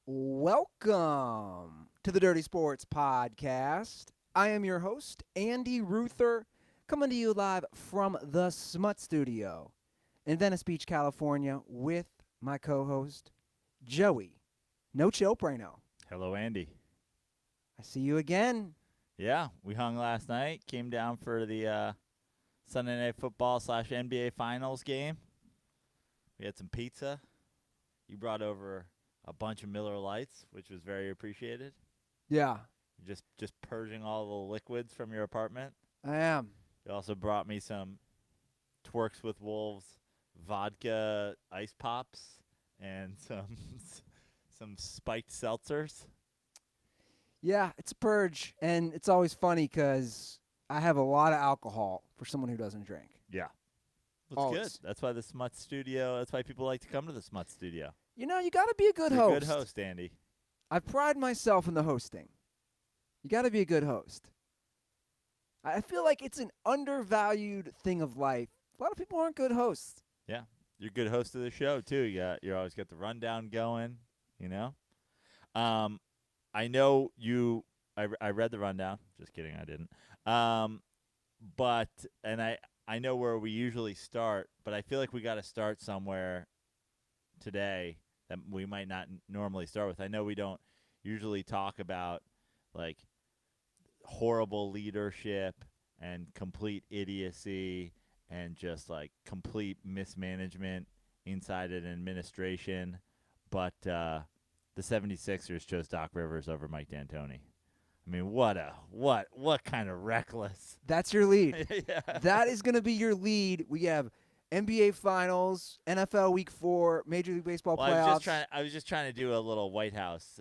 Welcome to the Dirty Sports Podcast. I am your host, Andy Ruther, coming to you live from the Smut Studio in Venice Beach, California, with my co-host, Joey No Chill Prano. Hello, Andy. I see you again. Yeah, we hung last night. Came down for the Sunday Night Football / NBA Finals game. We had some pizza. You brought over a bunch of Miller Lights, which was very appreciated. Yeah, Just purging all the liquids from your apartment. I am. You also brought me some Twerks with Wolves vodka ice pops and some spiked seltzers. Yeah, it's a purge, and it's always funny because I have a lot of alcohol for someone who doesn't drink. Yeah. That's Always. good. That's why the Smut Studio, that's why people like to come to the Smut Studio. You know, you got to be a good You're host. a good host, Andy. I pride myself in the hosting. You got to be a good host. I feel like it's an undervalued thing of life. A lot of people aren't good hosts. Yeah. You're a good host of the show, too. You always get the rundown going, you know? I know you I read the rundown. Just kidding, I didn't. But I know where we usually start, but I feel like we got to start somewhere today that we might not normally start with. I know we don't usually talk about like horrible leadership and complete idiocy and just like complete mismanagement inside an administration, but the 76ers chose Doc Rivers over Mike D'Antoni. I mean, what kind of reckless. That's your lead. Yeah. That is going to be your lead. We have NBA Finals, NFL Week 4, Major League Baseball Well, playoffs. I was just trying to do a little White House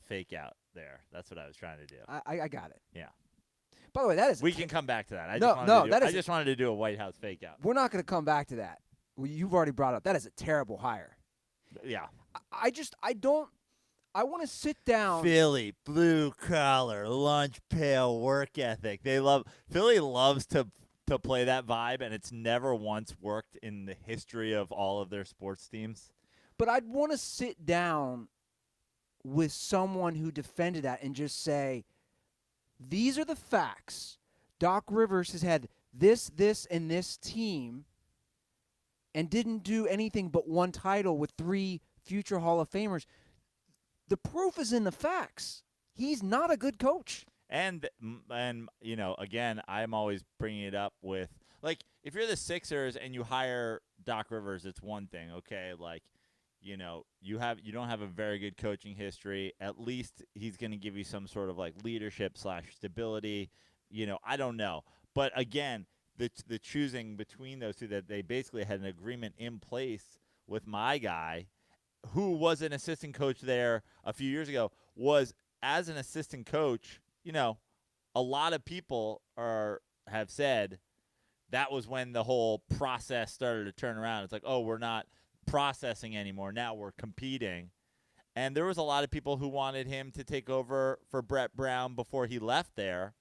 fake out there. That's what I was trying to do. I got it. Yeah. By the way, that is We can come back to that. I just wanted to do a White House fake out. We're not going to come back to that. Well, you've already brought up. That is a terrible hire. Yeah. I want to sit down. Philly, blue collar, lunch pail work ethic. Philly loves to play that vibe, and it's never once worked in the history of all of their sports teams. But I'd want to sit down with someone who defended that and just say, these are the facts. Doc Rivers has had this, and this team and didn't do anything but one title with 3 future Hall of Famers. The proof is in the facts. He's not a good coach. And you know, again, I'm always bringing it up with, like, if you're the Sixers and you hire Doc Rivers, it's one thing, okay? Like, you know, you don't have a very good coaching history. At least he's going to give you some sort of like leadership / stability. You know, I don't know, but again, the choosing between those two, that they basically had an agreement in place with my guy, who was an assistant coach there a few years ago, was as an assistant coach. You know, a lot of people have said that was when the whole process started to turn around. It's like, oh, we're not processing anymore. Now we're competing. And there was a lot of people who wanted him to take over for Brett Brown before he left there.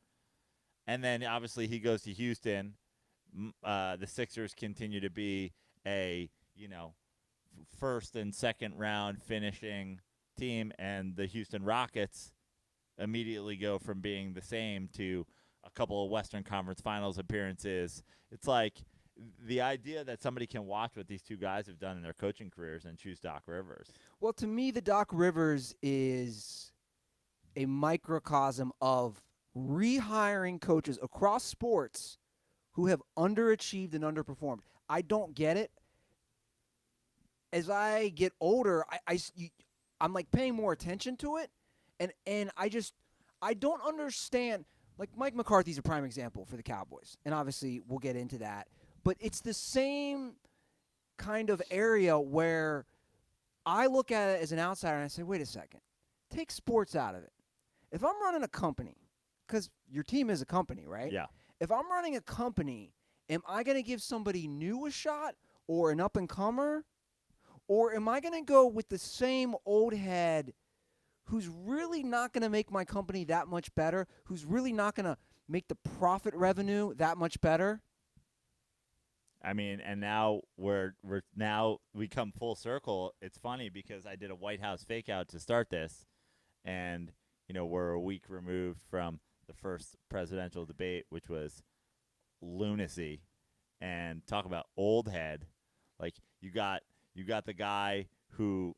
And then obviously he goes to Houston. The Sixers continue to be a, you know, first and second round finishing team, and the Houston Rockets immediately go from being the same to a couple of Western Conference Finals appearances. It's like the idea that somebody can watch what these two guys have done in their coaching careers and choose Doc Rivers. Well, to me, the Doc Rivers is a microcosm of rehiring coaches across sports who have underachieved and underperformed. I don't get it. As I get older, I'm like paying more attention to it, and I don't understand. Like Mike McCarthy's a prime example for the Cowboys, and obviously we'll get into that. But it's the same kind of area where I look at it as an outsider and I say, wait a second, take sports out of it. If I'm running a company, because your team is a company, right? Yeah. If I'm running a company, am I going to give somebody new a shot or an up-and-comer? Or am I going to go with the same old head who's really not going to make my company that much better, who's really not going to make the profit revenue that much better? I mean, and now we come full circle. It's funny because I did a White House fake out to start this, and we're a week removed from the first presidential debate, which was lunacy, and talk about old head. Like you got the guy who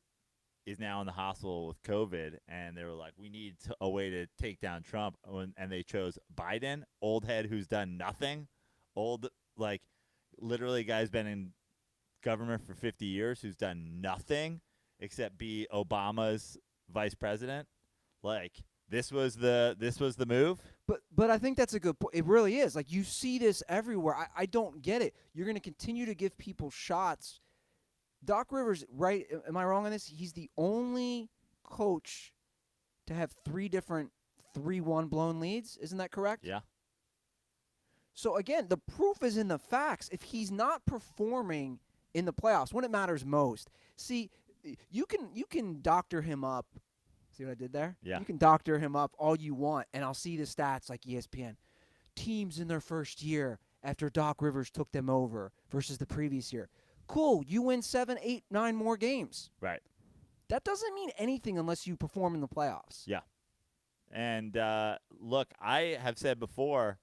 is now in the hospital with COVID, and they were like, we need a way to take down Trump, and they chose Biden, old head who's done nothing, literally guy's been in government for 50 years who's done nothing except be Obama's vice president. Like this was the move. But I think that's a good point. It really is. Like you see this everywhere. I don't get it. You're going to continue to give people shots. Doc Rivers, right? Am I wrong on this? He's the only coach to have 3 different 3-1 blown leads. Isn't that correct? Yeah. So again, the proof is in the facts. If he's not performing in the playoffs when it matters most, see, you can doctor him up. See what I did there? Yeah. You can doctor him up all you want, and I'll see the stats like ESPN. Teams in their first year after Doc Rivers took them over versus the previous year. Cool, you win 7, 8, 9 more games. Right. That doesn't mean anything unless you perform in the playoffs. Yeah. And look, I have said before,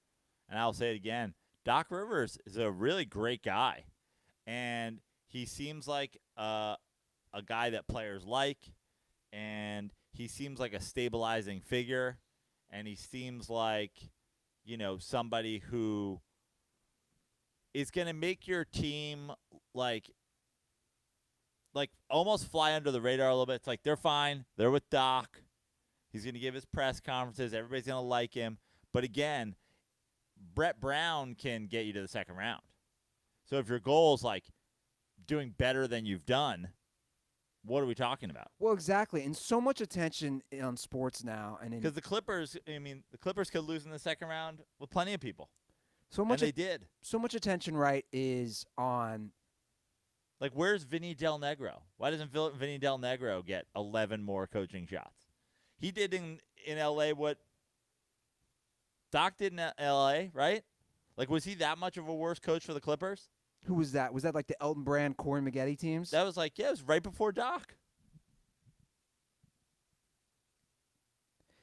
and I'll say it again, Doc Rivers is a really great guy. And he seems like a guy that players like, and he seems like a stabilizing figure, and he seems like, somebody who is going to make your team like almost fly under the radar a little bit. It's like they're fine. They're with Doc. He's going to give his press conferences. Everybody's going to like him. But again, Brett Brown can get you to the second round. So if your goal is like doing better than you've done, what are we talking about? Well, exactly. And so much attention on sports now. Because the Clippers could lose in the second round with plenty of people. And they did. So much attention, right, is on. Like, where's Vinny Del Negro? Why doesn't Vinny Del Negro get 11 more coaching shots? He did in L.A. what Doc did in L.A., right? Like, was he that much of a worse coach for the Clippers? Who was that? Was that like the Elton Brand, Corey Maggette teams? That was it was right before Doc.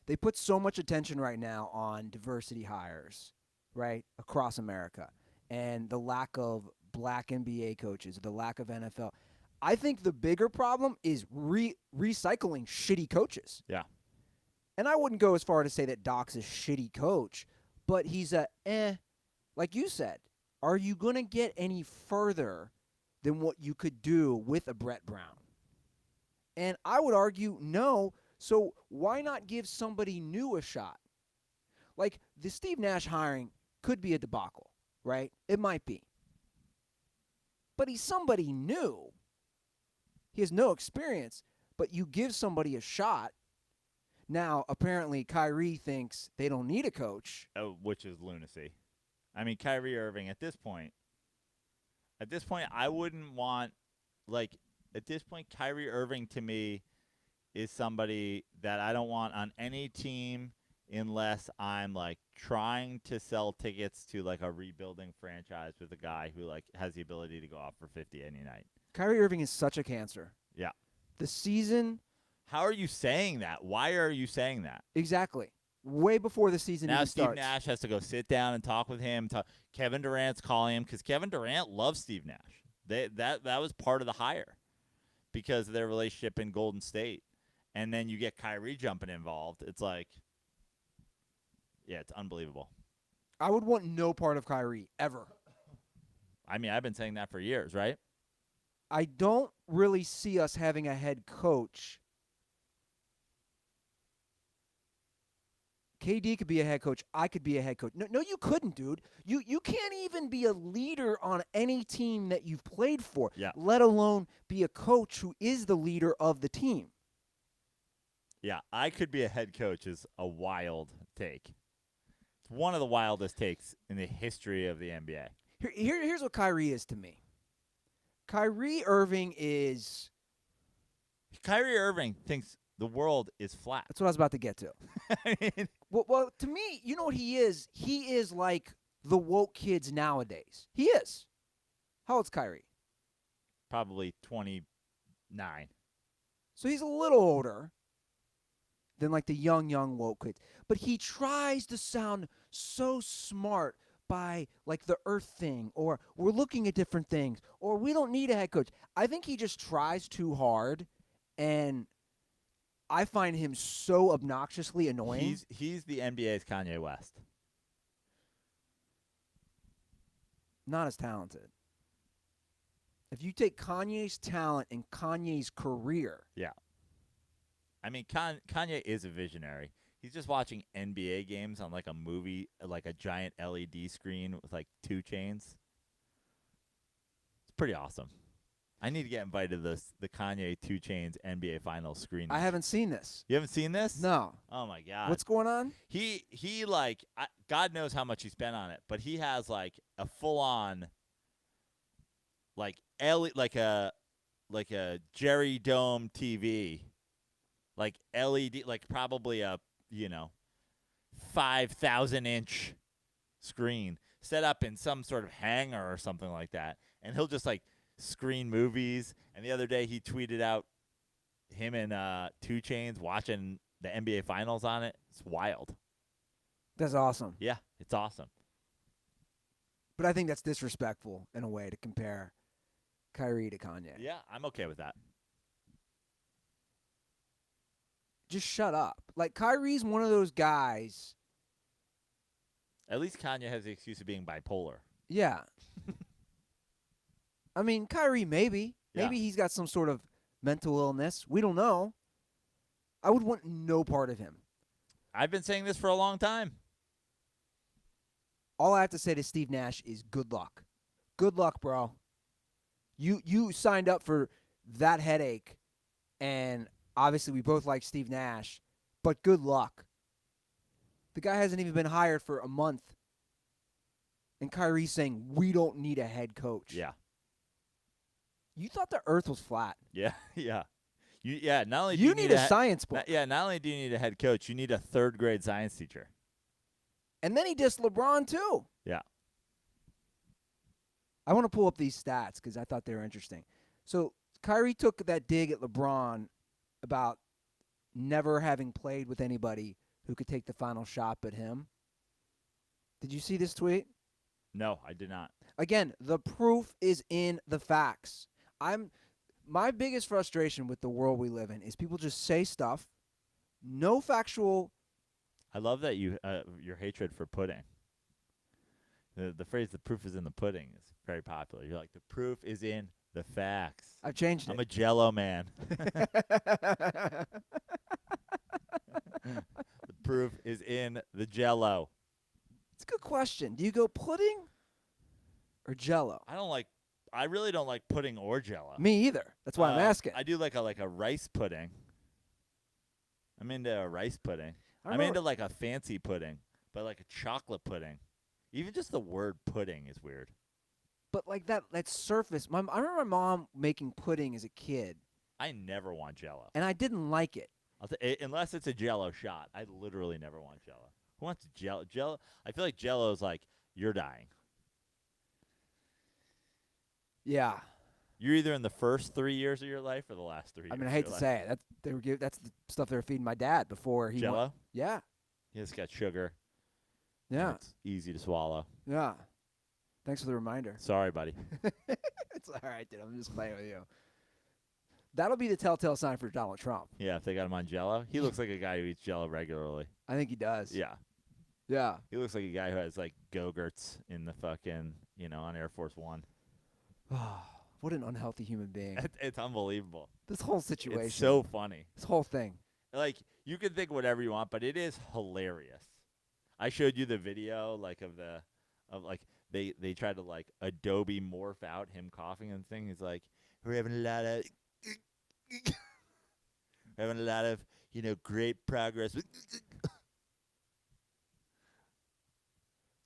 They put so much attention right now on diversity hires, right, across America, and the lack of black NBA coaches, the lack of NFL. I think the bigger problem is recycling shitty coaches. Yeah. And I wouldn't go as far to say that Doc's a shitty coach, but he's like you said, are you going to get any further than what you could do with a Brett Brown? And I would argue no, so why not give somebody new a shot? Like the Steve Nash hiring could be a debacle, right? It might be. But he's somebody new. He has no experience, but you give somebody a shot. Now, apparently, Kyrie thinks they don't need a coach. Which is lunacy. I mean, Kyrie Irving, at this point, I wouldn't want, at this point, Kyrie Irving to me is somebody that I don't want on any team unless I'm, trying to sell tickets to, a rebuilding franchise with a guy who, has the ability to go off for 50 any night. Kyrie Irving is such a cancer. Yeah. The season. How are you saying that? Why are you saying that? Exactly. Way before the season even starts. Now Steve Nash has to go sit down and talk with him. Kevin Durant's calling him because Kevin Durant loves Steve Nash. That was part of the hire because of their relationship in Golden State. And then you get Kyrie jumping involved. It's it's unbelievable. I would want no part of Kyrie ever. I mean, I've been saying that for years, right? I don't really see us having a head coach. KD could be a head coach. I could be a head coach. No, you couldn't, dude. You can't even be a leader on any team that you've played for, let alone be a coach who is the leader of the team. Yeah, I could be a head coach is a wild take. It's one of the wildest takes in the history of the NBA. Here's what Kyrie is to me. Kyrie Irving thinks the world is flat. That's what I was about to get to. Well, to me, you know what he is? He is like the woke kids nowadays. He is. How old's Kyrie? Probably 29. So he's a little older than like the young woke kids. But he tries to sound so smart by like the earth thing, or we're looking at different things, or we don't need a head coach. I think he just tries too hard, and I find him so obnoxiously annoying. He's the NBA's Kanye West. Not as talented. If you take Kanye's talent and Kanye's career, Yeah. I mean, Kanye is a visionary. He's just watching NBA games on like a movie, like a giant LED screen with like 2 chains. It's pretty awesome. I need to get invited to the Kanye 2 Chainz NBA Finals screening. I haven't seen this. You haven't seen this? No. Oh my God. What's going on? He like God knows how much he spent on it, but he has like a full on like a Jerry Dome TV, like LED, like probably a 5,000-inch screen set up in some sort of hangar or something like that, and he'll just like screen movies. And the other day he tweeted out him and 2 Chainz watching the NBA Finals on it. It's wild. That's awesome. Yeah, it's awesome. But I think that's disrespectful in a way to compare Kyrie to Kanye. Yeah, I'm okay with that. Just shut up. Like, Kyrie's one of those guys. At least Kanye has the excuse of being bipolar. Yeah. I mean, Kyrie, maybe. Yeah. Maybe he's got some sort of mental illness. We don't know. I would want no part of him. I've been saying this for a long time. All I have to say to Steve Nash is good luck. Good luck, bro. You signed up for that headache, and obviously we both like Steve Nash, but good luck. The guy hasn't even been hired for a month, and Kyrie's saying we don't need a head coach. Yeah. You thought the earth was flat. Yeah, yeah. Not only do You need a science book. Not only do you need a head coach, you need a 3rd grade science teacher. And then he dissed LeBron, too. Yeah. I want to pull up these stats because I thought they were interesting. So Kyrie took that dig at LeBron about never having played with anybody who could take the final shot but him. Did you see this tweet? No, I did not. Again, the proof is in the facts. My biggest frustration with the world we live in is people just say stuff, no factual. I love that your hatred for pudding. The phrase "the proof is in the pudding" is very popular. You're like, the proof is in the facts. I've changed it. I'm a Jello man. The proof is in the Jello. It's a good question. Do you go pudding or Jello? I really don't like pudding or Jello. Me either. That's why I'm asking. I do like a rice pudding. I'm into a rice pudding. I'm remember- into like a fancy pudding, but like a chocolate pudding. Even just the word pudding is weird. But like that surface. I remember my mom making pudding as a kid, I never want Jello. and I didn't like it. Unless it's a Jello shot. I literally never want Jello. Who wants Jello? Jello? I feel like Jello is like, you're dying. Yeah. You're either in the first 3 years of your life or the last 3 years. I mean, I hate to say it. That's the stuff they were feeding my dad before he Jello? went. Yeah. It's got sugar. Yeah. It's easy to swallow. Yeah. Thanks for the reminder. Sorry, buddy. It's all right, dude. I'm just playing with you. That'll be the telltale sign for Donald Trump. Yeah, if they got him on Jello. He looks like a guy who eats Jello regularly. I think he does. Yeah. Yeah. He looks like a guy who has like Go-Gurts in the fucking, on Air Force One. What an unhealthy human being. It's unbelievable. This whole situation. It's so funny. This whole thing. Like, you can think whatever you want, but it is hilarious. I showed you the video, like, they tried to, like, Adobe morph out him coughing and thing. He's like, we're having a lot of, great progress.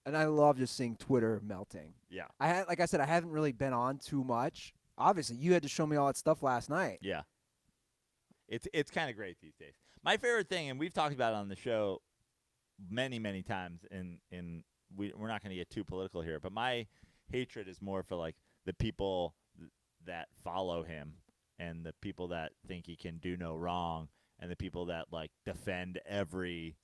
And I love just seeing Twitter melting. Yeah. Like I said, I haven't really been on too much. Obviously, you had to show me all that stuff last night. Yeah. It's kind of great these days. My favorite thing, and we've talked about it on the show many, many times, we're not going to get too political here, but my hatred is more for, like, the people that follow him and the people that think he can do no wrong and the people that like defend every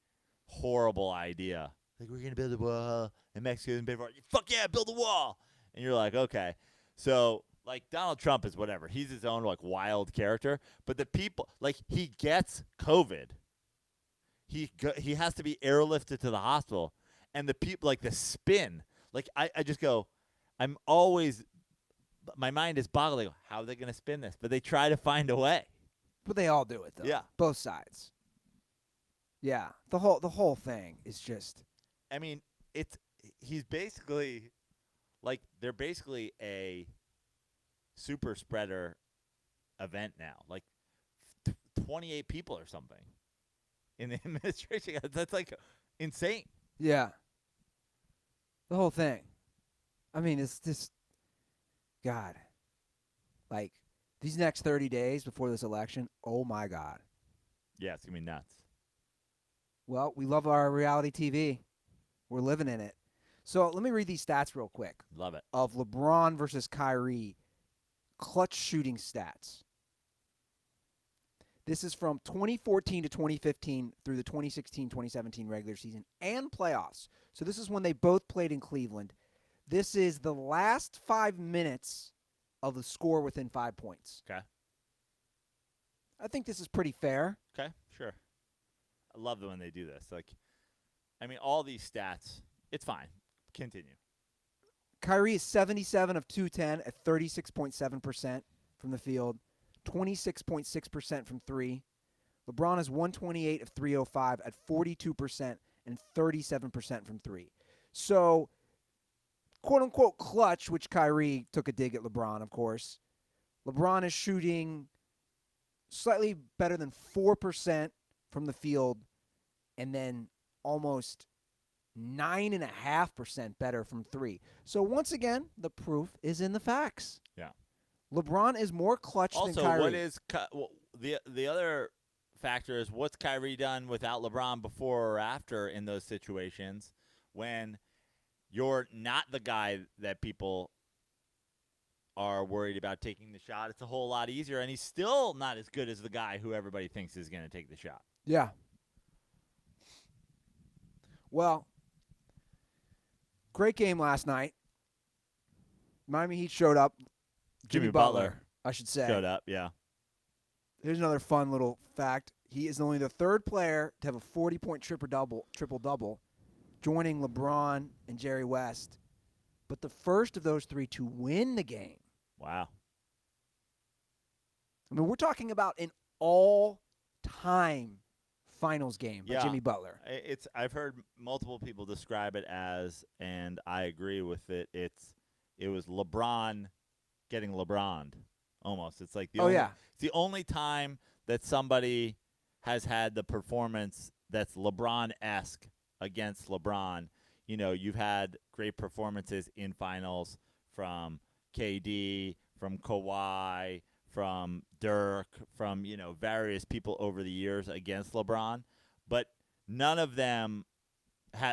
horrible idea. Like, we're gonna build a wall and Mexico's gonna pay for it. Fuck yeah, build a wall. And you're like, okay. So like Donald Trump is whatever. He's his own like wild character. But the people, like, he gets COVID. He has to be airlifted to the hospital. And the people, like the spin, like I just go, I'm always, my mind is boggling. How are they going to spin this? But they try to find a way. But they all do it, though. Yeah. Both sides. Yeah. The whole thing is just. I mean, he's basically, like, they're basically a super spreader event now. Like 28 people or something in the administration. That's like insane. Yeah. The whole thing. I mean, it's just, God. Like, these next 30 days before this election, oh my God. Yeah, it's going to be nuts. Well, we love our reality TV. We're living in it. So let me read these stats real quick. Love it. Of LeBron versus Kyrie clutch shooting stats. This is from 2014 to 2015 through the 2016-2017 regular season and playoffs. So this is when they both played in Cleveland. This is the last 5 minutes of the score within 5 points. Okay. I think this is pretty fair. Okay, sure. I love it when they do this. Like, I mean, all these stats, it's fine. Continue. Kyrie is 77 of 210 at 36.7% from the field, 26.6% from three. LeBron is 128 of 305 at 42% and 37% from three. So, quote-unquote clutch, which Kyrie took a dig at LeBron, of course. LeBron is shooting slightly better than 4% from the field and then almost 9.5% better from three. So once again, the proof is in the facts. Yeah. LeBron is more clutch than Kyrie. Also, what is the other factor is what's Kyrie done without LeBron before or after in those situations when you're not the guy that people are worried about taking the shot. It's a whole lot easier, and he's still not as good as the guy who everybody thinks is going to take the shot. Yeah. Well, great game last night. Miami Heat showed up. Jimmy Butler, I should say. Showed up, yeah. Here's another fun little fact. He is only the third player to have a 40-point triple-double, joining LeBron and Jerry West, but the first of those three to win the game. Wow. I mean, we're talking about an all-time finals game by Jimmy Butler. I've heard multiple people describe it as, and I agree with it, it was LeBron getting LeBroned almost. It's like it's the only time that somebody has had the performance that's LeBron-esque against LeBron. You know, you've had great performances in finals from KD, from Kawhi, from Dirk, from, you know, various people over the years against LeBron, but none of them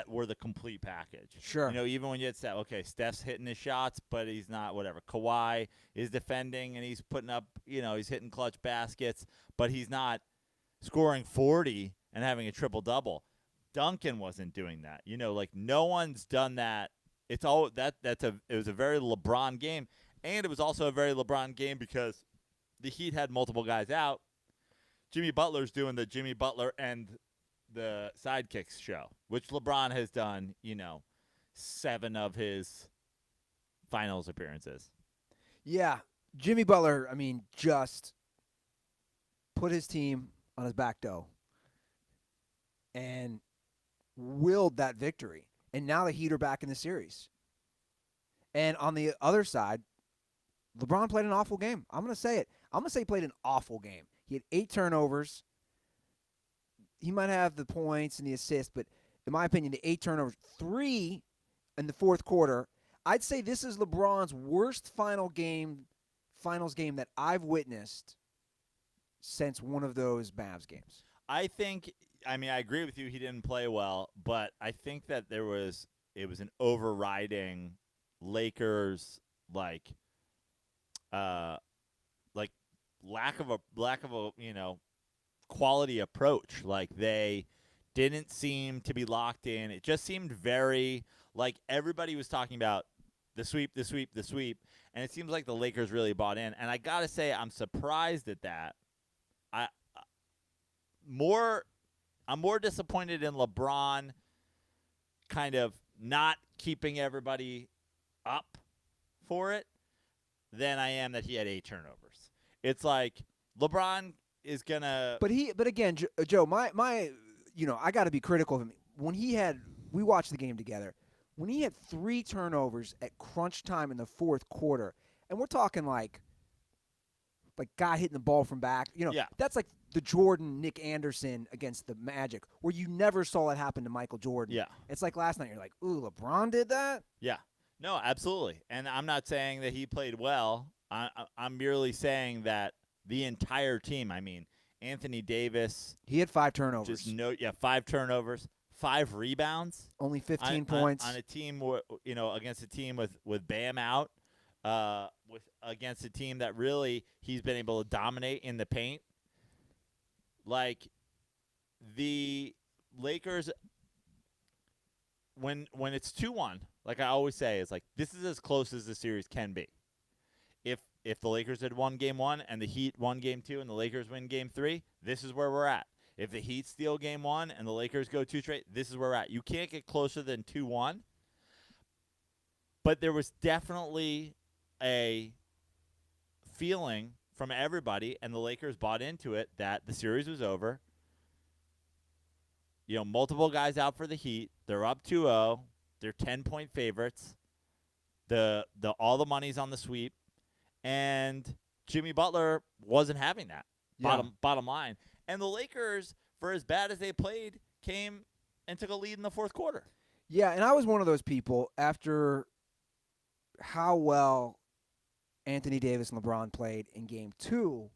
were the complete package. Sure. You know, even when you had Steph, okay, Steph's hitting his shots, but he's not whatever. Kawhi is defending, and he's putting up, you know, he's hitting clutch baskets, but he's not scoring 40 and having a triple-double. Duncan wasn't doing that. You know, like, no one's done that. It's all it was a very LeBron game, and it was also a very LeBron game because the Heat had multiple guys out. Jimmy Butler's doing the Jimmy Butler and the sidekicks show, which LeBron has done, you know, 7 of his finals appearances. Yeah. Jimmy Butler, I mean, just put his team on his back, though, and willed that victory. And now the Heat are back in the series. And on the other side, LeBron played an awful game. I'm going to say it. I'm going to say he played an awful game. He had 8 turnovers. He might have the points and the assists, but in my opinion, the 8 turnovers, 3 in the fourth quarter. I'd say this is LeBron's worst finals game that I've witnessed since one of those Mavs games. I agree with you. He didn't play well, but I think that it was an overriding Lakers, like, like lack of a quality approach. Like they didn't seem to be locked in. It just seemed very like everybody was talking about the sweep, the sweep, the sweep, and it seems like the Lakers really bought in. And I gotta say, I'm surprised at that. I more I'm more disappointed in LeBron kind of not keeping everybody up for it than I am that he had 8 turnovers. It's like LeBron is gonna. But again, Joe, my I got to be critical of him. We watched the game together. When he had 3 turnovers at crunch time in the fourth quarter, and we're talking like guy hitting the ball from back, Yeah. that's like the Jordan Nick Anderson against the Magic, where you never saw it happen to Michael Jordan. Yeah. It's like last night. You're like, ooh, LeBron did that? Yeah. No, absolutely. And I'm not saying that he played well. I'm merely saying that the entire team, I mean, Anthony Davis. He had 5 turnovers. 5 turnovers, 5 rebounds. Only 15 points. On a team, against a team with Bam out, against a team that really he's been able to dominate in the paint. Like, the Lakers, when it's 2-1, like I always say, it's like this is as close as the series can be. If the Lakers had won Game 1 and the Heat won Game 2 and the Lakers win Game 3, this is where we're at. If the Heat steal Game 1 and the Lakers go 2 straight, this is where we're at. You can't get closer than 2-1. But there was definitely a feeling from everybody, and the Lakers bought into it, that the series was over. Multiple guys out for the Heat. They're up 2-0. They're 10-point favorites. All the money's on the sweep. And Jimmy Butler wasn't having that. Yeah. Bottom line. And the Lakers, for as bad as they played, came and took a lead in the fourth quarter. Yeah, and I was one of those people after how well Anthony Davis and LeBron played in Game 2.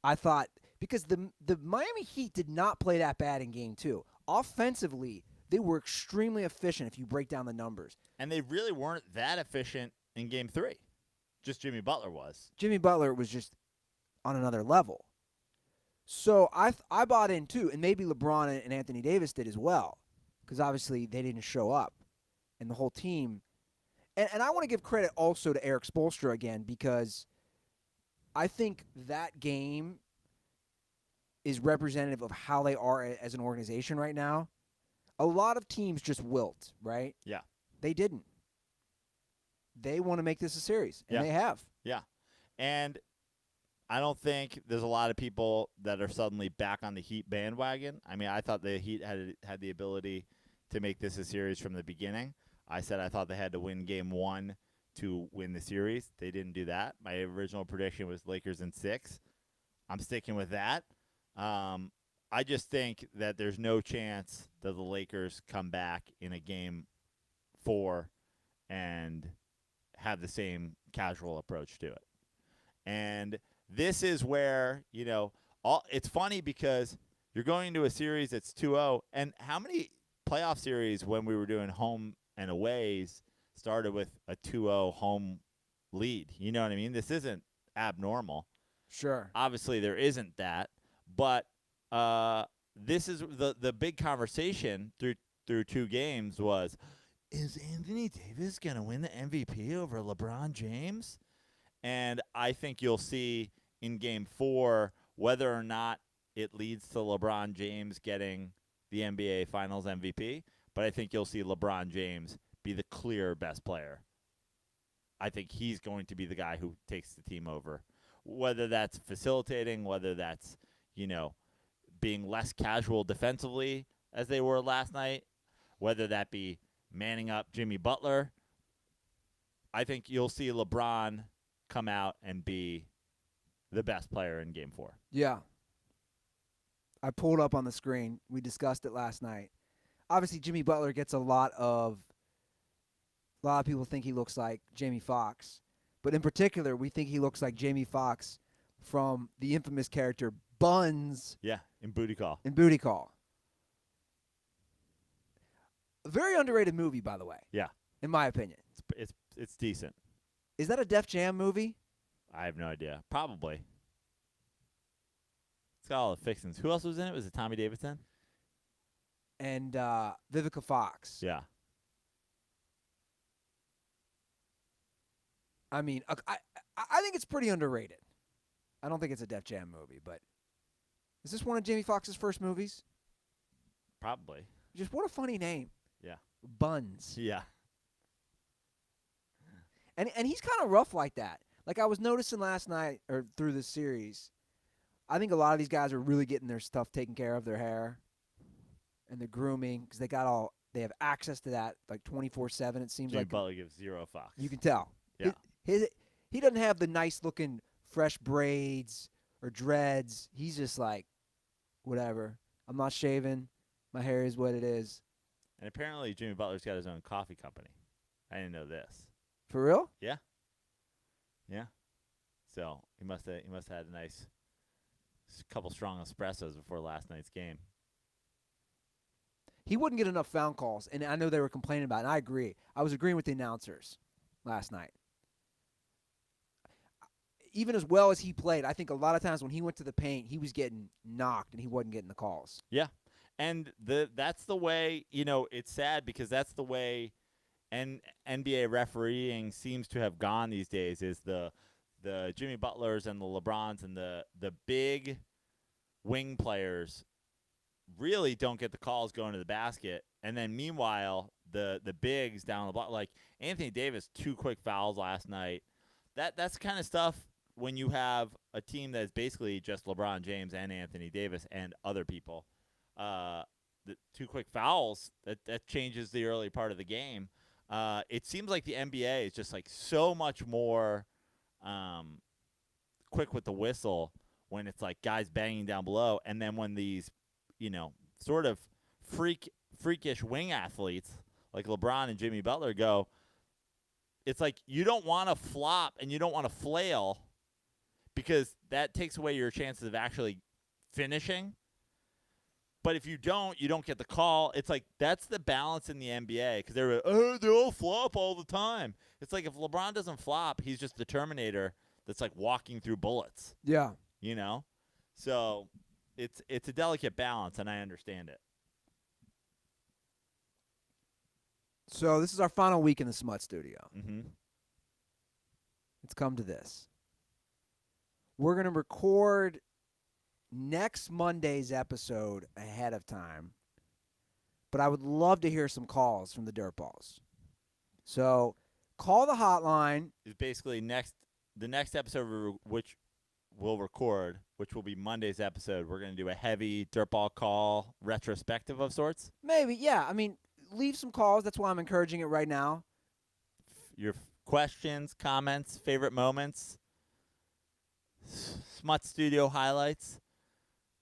I thought, because the Miami Heat did not play that bad in Game 2. Offensively, they were extremely efficient if you break down the numbers. And they really weren't that efficient in Game 3. Just Jimmy Butler was. Jimmy Butler was just on another level. So I bought in too, and maybe LeBron and Anthony Davis did as well, because obviously they didn't show up, and the whole team. And I want to give credit also to Eric Spoelstra again, because I think that game is representative of how they are as an organization right now. A lot of teams just wilt, right? Yeah. They didn't. They want to make this a series, and they have. Yeah. And I don't think there's a lot of people that are suddenly back on the Heat bandwagon. I mean, I thought the Heat had the ability to make this a series from the beginning. I said I thought they had to win Game 1 to win the series. They didn't do that. My original prediction was Lakers in 6. I'm sticking with that. I just think that there's no chance that the Lakers come back in a Game 4 and have the same casual approach to it. And this is where, it's funny because you're going into a series that's 2-0, and how many playoff series when we were doing home and aways started with a 2-0 home lead? You know what I mean? This isn't abnormal. Sure. Obviously, there isn't that, but this is the big conversation through 2 games was, is Anthony Davis going to win the MVP over LeBron James? And I think you'll see in Game 4 whether or not it leads to LeBron James getting the NBA Finals MVP. But I think you'll see LeBron James be the clear best player. I think he's going to be the guy who takes the team over. Whether that's facilitating, whether that's, being less casual defensively as they were last night, whether that be manning up Jimmy Butler, I think you'll see LeBron come out and be the best player in Game 4. Yeah. I pulled up on the screen. We discussed it last night. Obviously, Jimmy Butler gets a lot of people think he looks like Jamie Foxx. But in particular, we think he looks like Jamie Foxx from the infamous character Buns. Yeah, in Booty Call. A very underrated movie, by the way. Yeah. In my opinion. It's decent. Is that a Def Jam movie? I have no idea. Probably. It's got all the fixings. Who else was in it? Was it Tommy Davidson? And Vivica Fox. Yeah. I mean, I think it's pretty underrated. I don't think it's a Def Jam movie, but is this one of Jamie Foxx's first movies? Probably. Just what a funny name. Yeah. Buns. Yeah. And he's kind of rough like that. Like I was noticing last night or through this series, I think a lot of these guys are really getting their stuff taken care of, their hair and their grooming, because they have access to that like 24/7. It seems Jimmy like Butler gives zero fucks. you can tell. Yeah. He doesn't have the nice looking fresh braids or dreads. He's just like, whatever. I'm not shaving. My hair is what it is. And apparently Jimmy Butler's got his own coffee company. I didn't know this. For real? Yeah. Yeah. So he must have had a nice couple strong espressos before last night's game. He wouldn't get enough foul calls, and I know they were complaining about it, and I agree. I was agreeing with the announcers last night. Even as well as he played, I think a lot of times when he went to the paint, he was getting knocked, and he wasn't getting the calls. Yeah. And that's the way, it's sad because that's the way NBA refereeing seems to have gone these days, is the Jimmy Butlers and the LeBrons and the big wing players really don't get the calls going to the basket. And then meanwhile, the bigs down the block, like Anthony Davis, 2 quick fouls last night. That's the kind of stuff when you have a team that's basically just LeBron James and Anthony Davis and other people. The 2 quick fouls, that changes the early part of the game. It seems like the NBA is just like so much more quick with the whistle when it's like guys banging down below, and then when these, sort of freakish wing athletes like LeBron and Jimmy Butler go, it's like you don't want to flop and you don't want to flail because that takes away your chances of actually finishing. But if you don't get the call. It's like that's the balance in the NBA because they all flop all the time. It's like if LeBron doesn't flop, he's just the Terminator that's like walking through bullets. Yeah. So it's a delicate balance, and I understand it. So this is our final week in the Smut Studio. Mm-hmm. It's come to this. We're going to record next Monday's episode ahead of time, but I would love to hear some calls from the DirtBalls. So call the hotline. It's basically the next episode which we'll record, which will be Monday's episode. We're going to do a heavy DirtBall call retrospective of sorts. Maybe, yeah. I mean, leave some calls. That's why I'm encouraging it right now. Your questions, comments, favorite moments, Smut Studio highlights,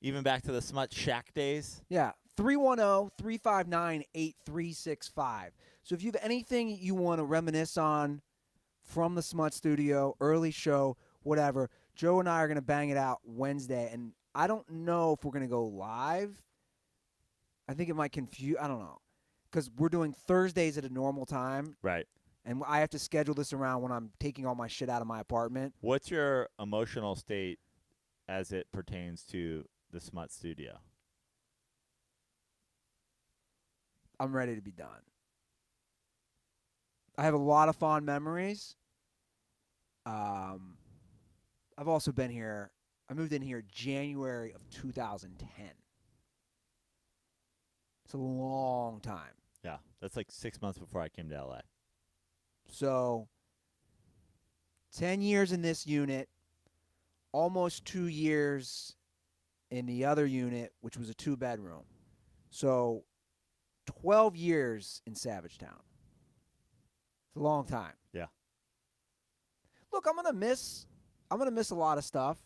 even back to the Smut Shack days. Yeah, 310-359-8365. So if you have anything you want to reminisce on from the Smut Studio, early show, whatever, Joe and I are going to bang it out Wednesday. And I don't know if we're going to go live. I think it might confuse. I don't know. Because we're doing Thursdays at a normal time. Right. And I have to schedule this around when I'm taking all my shit out of my apartment. What's your emotional state as it pertains to the Smut Studio? I'm ready to be done. I have a lot of fond memories. I've also been here. I moved in here January of 2010. It's a long time. Yeah, that's like 6 months before I came to L.A. So 10 years in this unit, almost 2 years in the other unit, which was a 2-bedroom. So 12 years in Savagetown. It's a long time. Yeah. Look, I'm gonna miss a lot of stuff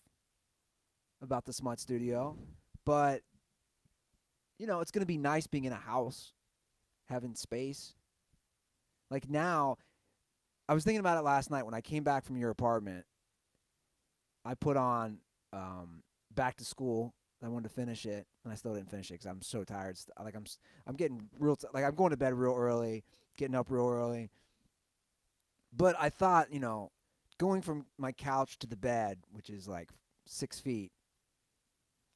about the Smut Studio, but it's gonna be nice being in a house, having space. Like now, I was thinking about it last night when I came back from your apartment. I put on Back to School. I wanted to finish it, and I still didn't finish it because I'm so tired. Like I'm getting I'm going to bed real early, getting up real early. But I thought, going from my couch to the bed, which is like 6 feet.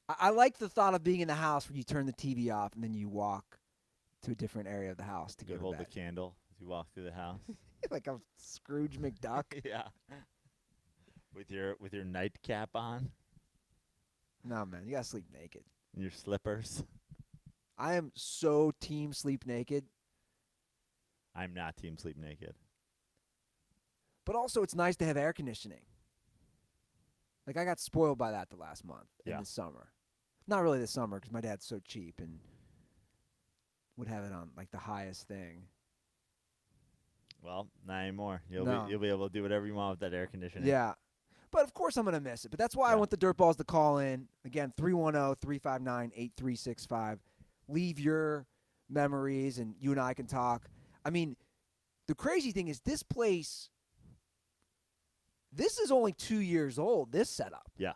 I like the thought of being in the house where you turn the TV off and then you walk to a different area of the house to go You to hold bed. the candle as you walk through the house. Like a Scrooge McDuck. Yeah. With your nightcap on No, man, you gotta sleep naked. and your slippers. I am so team sleep naked, I'm not team sleep naked. but also it's nice to have air conditioning. Like I got spoiled by that the last month in Yeah. the summer. Not really this summer because my dad's so cheap and would have it on like the highest thing. Well, not anymore. No. You'll be able to do whatever you want with that air conditioning. Yeah. But of course I'm going to miss it. But that's why I Yeah. want the Dirtballs to call in. Again, 310-359-8365. Leave your memories and you and I can talk. I mean, the crazy thing is this place, this is only 2 years old, this setup. Yeah.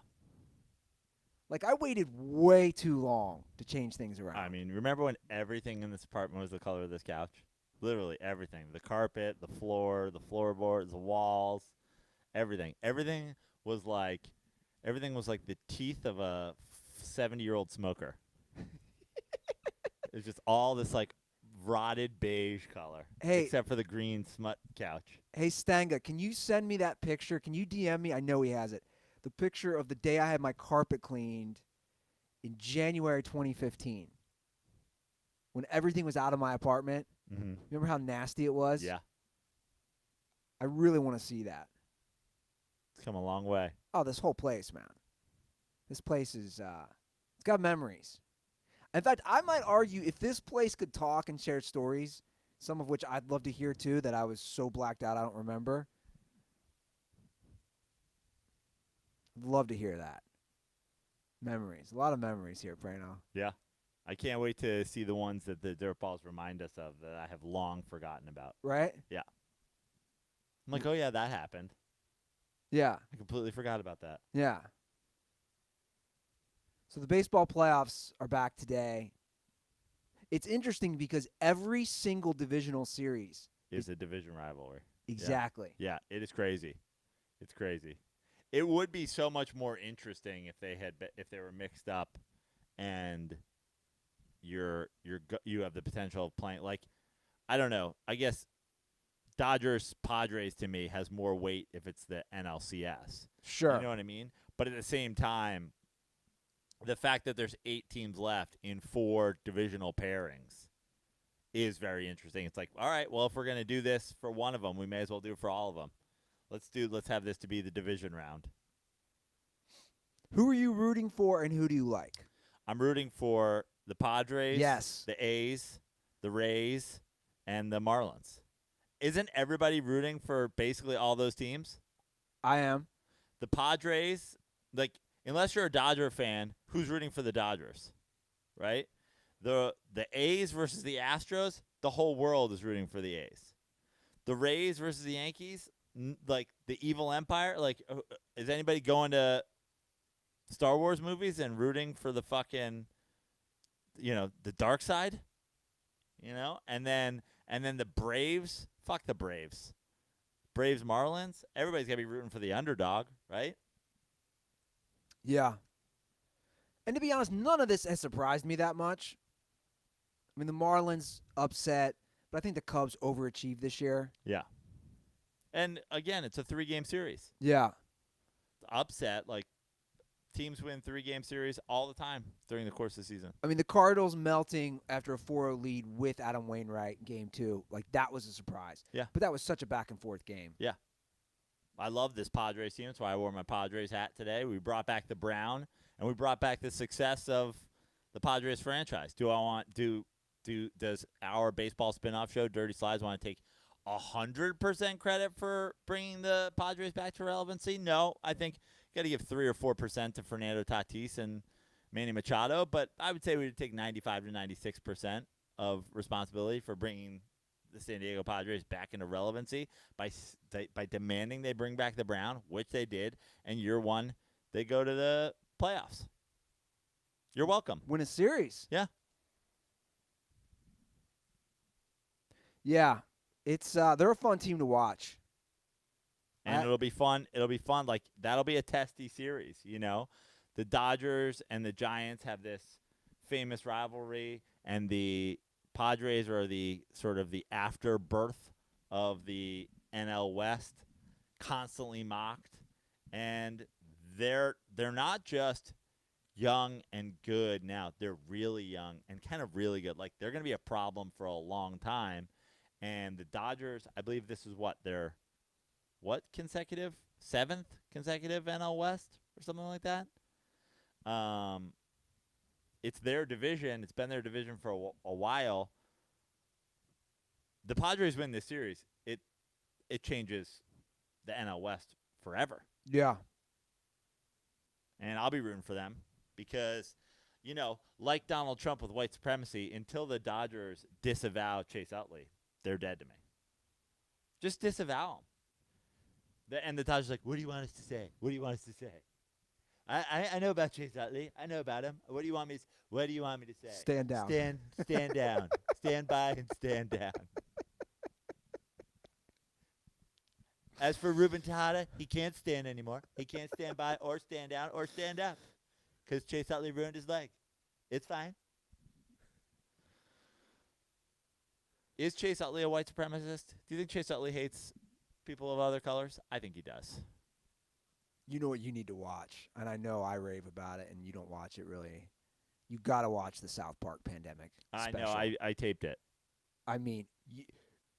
Like I waited way too long to change things around. I mean, remember when everything in this apartment was the color of this couch? Literally everything. The carpet, the floor, the floorboards, the walls, everything. Everything was like the teeth of a 70-year-old smoker. It's just all this like rotted beige color. Hey. Except for the green smut couch. Hey, Stanga, can you send me that picture? Can you DM me? I know he has it. The picture of the day I had my carpet cleaned in January 2015 when everything was out of my apartment. Mm-hmm. Remember how nasty it was? Yeah. I really want to see that. It's come a long way. Oh, this whole place, man. This place is, it's got memories. In fact, I might argue if this place could talk and share stories, some of which I'd love to hear too, that I was so blacked out I don't remember. I'd love to hear that. Memories. A lot of memories here, Prano. Yeah. I can't wait to see the ones that the Dirtballs remind us of that I have long forgotten about. Right? I'm like, oh, yeah, that happened. Yeah. I completely forgot about that. Yeah. So the baseball playoffs are back today. It's interesting because every single divisional series Is a division rivalry. exactly. Yeah, it is crazy. It's crazy. It would be so much more interesting if they were mixed up, and you have the potential of playing like, I don't know. I guess Dodgers Padres to me has more weight if it's the NLCS. Sure. You know what I mean? But at the same time, the fact that there's 8 teams left in 4 divisional pairings is very interesting. It's like, all right, well, if we're going to do this for one of them, we may as well do it for all of them. Let's have this to be the division round. Who are you rooting for and who do you like? I'm rooting for the Padres, Yes. the A's, the Rays, and the Marlins. Isn't everybody rooting for basically all those teams? I am. The Padres, like, unless you're a Dodger fan, who's rooting for the Dodgers, right? The A's versus the Astros, the whole world is rooting for the A's. The Rays versus the Yankees, like the evil empire, like, is anybody going to Star Wars movies and rooting for the fucking, the dark side? And then the Braves, fuck the Braves. Braves Marlins, everybody's got to be rooting for the underdog, right? Yeah. And to be honest, none of this has surprised me that much. I mean, the Marlins upset, but I think the Cubs overachieved this year. Yeah. And again, it's a 3-game series. Yeah. Upset, like, teams win 3-game series all the time during the course of the season. I mean, the Cardinals melting after a 4-0 lead with Adam Wainwright in Game 2, like, that was a surprise. Yeah. But that was such a back-and-forth game. Yeah. I love this Padres team. That's why I wore my Padres hat today. We brought back the brown, and we brought back the success of the Padres franchise. Does our baseball spinoff show, Dirty Slides, want to take 100% credit for bringing the Padres back to relevancy? No, I think you got to give 3 or 4% to Fernando Tatis and Manny Machado, but I would say we would take 95 to 96% of responsibility for bringing the San Diego Padres back into relevancy by demanding they bring back the brown, which they did, and year one they go to the playoffs. You're welcome. Win a series. Yeah. Yeah. It's they're a fun team to watch. And it'll be fun. It'll be fun. Like, that'll be a testy series, you know? The Dodgers and the Giants have this famous rivalry, and the Padres are the sort of the afterbirth of the NL West, constantly mocked. And they're not just young and good now. They're really young and kind of really good. Like, they're going to be a problem for a long time. And the Dodgers, I believe this is their consecutive? 7th consecutive NL West or something like that? It's their division. It's been their division for a while. The Padres win this series. It changes the NL West forever. Yeah. And I'll be rooting for them because, you know, like Donald Trump with white supremacy, until the Dodgers disavow Chase Utley, they're dead to me. Just disavow him. And the Dodgers are like, what do you want us to say? What do you want us to say? I know about Chase Utley. I know about him. What do you want me to say? Stand down. Stand down. Stand by and stand down. As for Ruben Tejada, he can't stand anymore. He can't stand by or stand down or stand up because Chase Utley ruined his leg. It's fine. Is Chase Utley a white supremacist? Do you think Chase Utley hates people of other colors? I think he does. You know what you need to watch, and I know I rave about it, and you don't watch it really. You got to watch the South Park Pandemic special. I know. I taped it. I mean,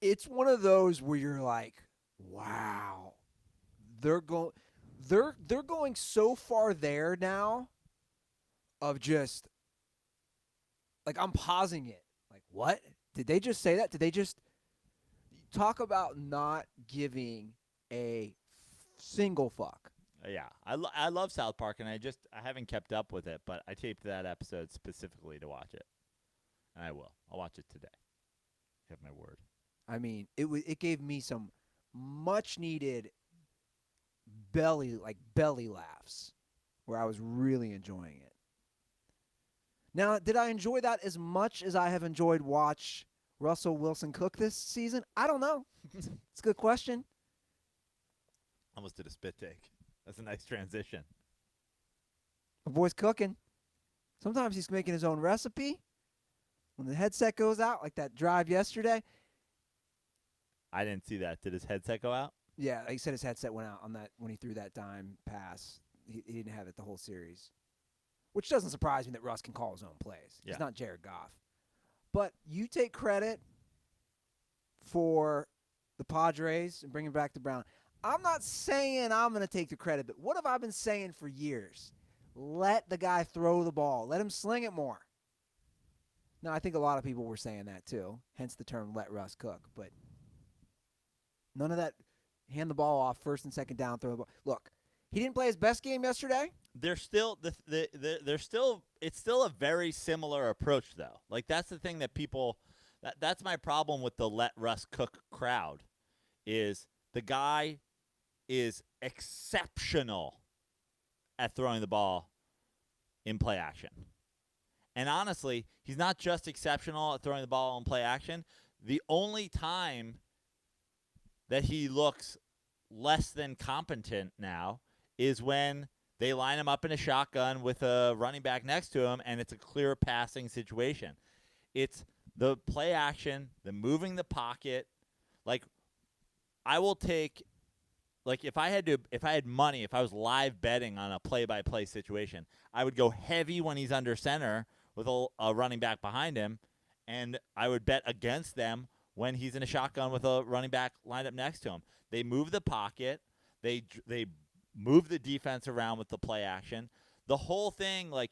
it's one of those where you're like, wow, they're going so far there now of just like I'm pausing it. Like, what? Did they just say that? Did they just talk about not giving a single fuck? Yeah, I love South Park, and I haven't kept up with it, but I taped that episode specifically to watch it, and I will. I'll watch it today. You have my word. I mean, it gave me some much needed belly laughs where I was really enjoying it. Now, did I enjoy that as much as I have enjoyed watch Russell Wilson cook this season? I don't know. It's a good question. Almost did a spit take. That's a nice transition. My boy's cooking. Sometimes he's making his own recipe. When the headset goes out, like that drive yesterday. I didn't see that. Did his headset go out? Yeah, he said his headset went out on that when he threw that dime pass. He didn't have it the whole series. Which doesn't surprise me that Russ can call his own plays. Yeah. He's not Jared Goff. But you take credit for the Padres and bringing back the Brown. I'm not saying I'm going to take the credit, but what have I been saying for years? Let the guy throw the ball. Let him sling it more. Now, I think a lot of people were saying that too, hence the term let Russ cook. But none of that hand the ball off first and second down, throw the ball. Look, he didn't play his best game yesterday. They're still it's still a very similar approach though. Like that's the thing that people that's my problem with the let Russ cook crowd is the guy is exceptional at throwing the ball in play action. And honestly, he's not just exceptional at throwing the ball in play action. The only time that he looks less than competent now is when they line him up in a shotgun with a running back next to him, and it's a clear passing situation. It's the play action, the moving the pocket. Like, I will take, like, if I had money, if I was live betting on a play-by-play situation, I would go heavy when he's under center with a running back behind him, and I would bet against them when he's in a shotgun with a running back lined up next to him. They move the pocket. They move the defense around with the play action. The whole thing, like,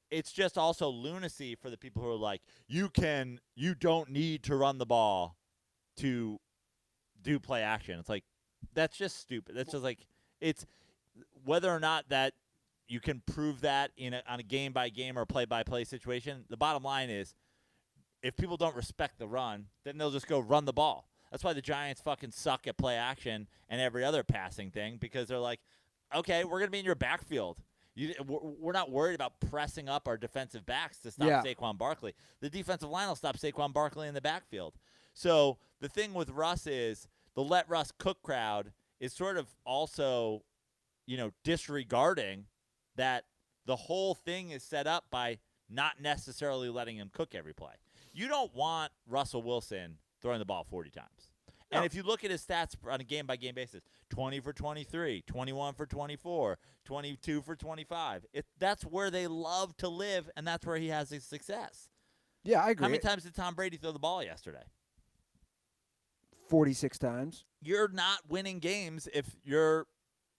it's just also lunacy for the people who are like, you don't need to run the ball to do play action. It's like, that's just stupid. That's just like, it's whether or not that you can prove that on a game-by-game or play-by-play situation. The bottom line is, if people don't respect the run, then they'll just go run the ball. That's why the Giants fucking suck at play action and every other passing thing, because they're like, okay, we're going to be in your backfield. We're not worried about pressing up our defensive backs to stop Saquon Barkley. The defensive line will stop Saquon Barkley in the backfield. So the thing with Russ is the let Russ cook crowd is sort of also, disregarding that the whole thing is set up by not necessarily letting him cook every play. You don't want Russell Wilson throwing the ball 40 times. No. And if you look at his stats on a game-by-game basis, 20 for 23, 21 for 24, 22 for 25, that's where they love to live, and that's where he has his success. Yeah, I agree. How many times did Tom Brady throw the ball yesterday? 46 times. You're not winning games if you're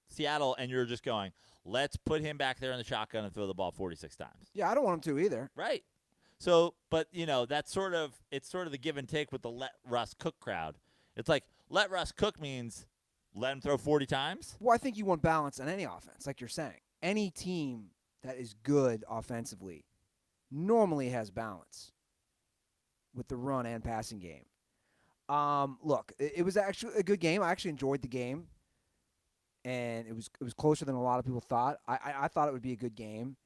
Seattle and you're just going, let's put him back there in the shotgun and throw the ball 46 times. Yeah, I don't want him to either. Right. So, but, that's it's sort of the give and take with the let Russ cook crowd. It's like, let Russ cook means let him throw 40 times. Well, I think you want balance on any offense, like you're saying. Any team that is good offensively normally has balance with the run and passing game. Look, it was actually a good game. I actually enjoyed the game, and it was closer than a lot of people thought. I thought it would be a good game,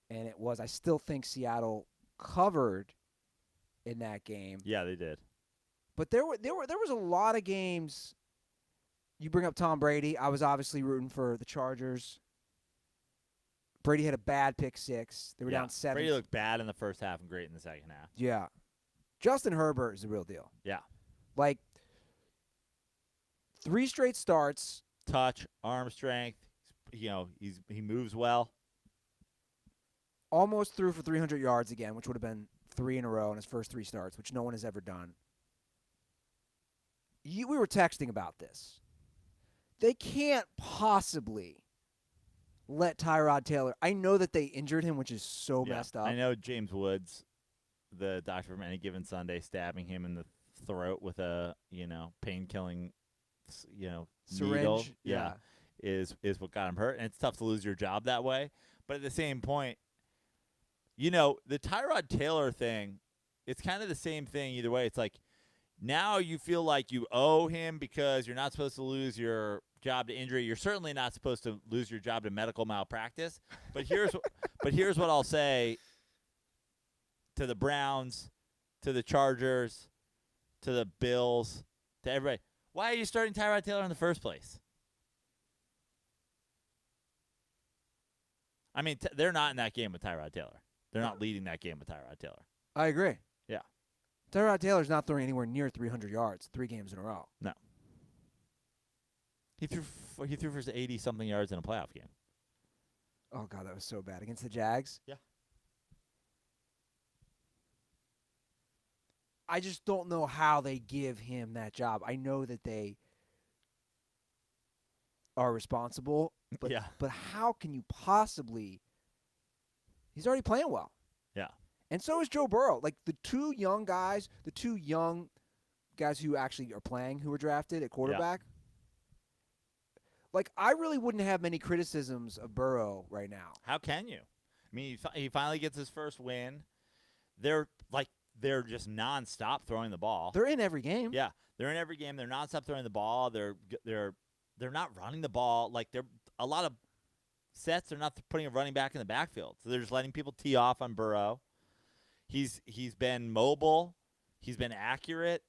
and it was. I still think Seattle covered in that game. Yeah, they did. But there was a lot of games. You bring up Tom Brady. I was obviously rooting for the Chargers. Brady had a bad pick six. They were down 7. Brady looked bad in the first half and great in the second half. Yeah. Justin Herbert is the real deal. Yeah. Like 3 straight starts. Touch, arm strength. He moves well. Almost threw for 300 yards again, which would have been 3 in a row in his first 3 starts, which no one has ever done. We were texting about this. They can't possibly let Tyrod Taylor. I know that they injured him, which is so messed up. I know James Woods, the doctor from Any Given Sunday, stabbing him in the throat with a pain-killing Syringe. needle. Yeah, is what got him hurt, and it's tough to lose your job that way. But at the same point, the Tyrod Taylor thing, it's kind of the same thing either way. It's like now you feel like you owe him because you're not supposed to lose your job to injury. You're certainly not supposed to lose your job to medical malpractice. But here's what I'll say to the Browns, to the Chargers, to the Bills, to everybody. Why are you starting Tyrod Taylor in the first place? I mean, they're not in that game with Tyrod Taylor. They're not leading that game with Tyrod Taylor. I agree. Yeah. Tyrod Taylor's not throwing anywhere near 300 yards 3 games in a row. No. He threw for 80-something yards in a playoff game. Oh, God, that was so bad. Against the Jags? Yeah. I just don't know how they give him that job. I know that they are responsible, but but how can you possibly? He's already playing well. Yeah. And so is Joe Burrow. Like the two young guys who actually are playing, who were drafted at quarterback. Yeah. Like, I really wouldn't have many criticisms of Burrow right now. How can you? I mean, he finally gets his first win. They're just nonstop throwing the ball. They're in every game. Yeah, they're in every game. They're nonstop throwing the ball. They're not running the ball. Like, they're a lot of sets. They're not putting a running back in the backfield, so they're just letting people tee off on Burrow. He's been mobile. He's been accurate.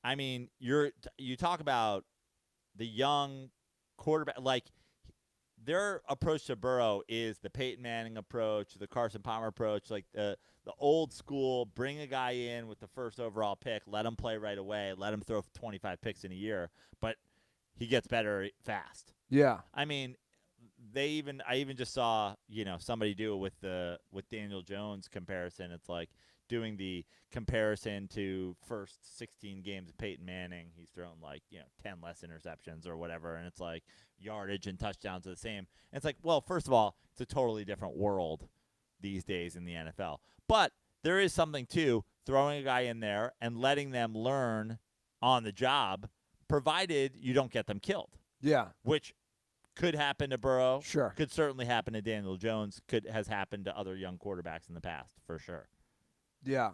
I mean, you talk about the young quarterback. Like, their approach to Burrow is the Peyton Manning approach, the Carson Palmer approach, like the old school, bring a guy in with the first overall pick, let him play right away, let him throw 25 picks in a year, but he gets better fast. Yeah. I mean, I even just saw, somebody do it with Daniel Jones comparison. It's like doing the comparison to first 16 games of Peyton Manning. He's thrown 10 less interceptions or whatever, and it's like yardage and touchdowns are the same. And it's like, well, first of all, it's a totally different world these days in the NFL. But there is something to throwing a guy in there and letting them learn on the job, provided you don't get them killed. Yeah. Which could happen to Burrow. Sure. Could certainly happen to Daniel Jones. Has happened to other young quarterbacks in the past, for sure. Yeah.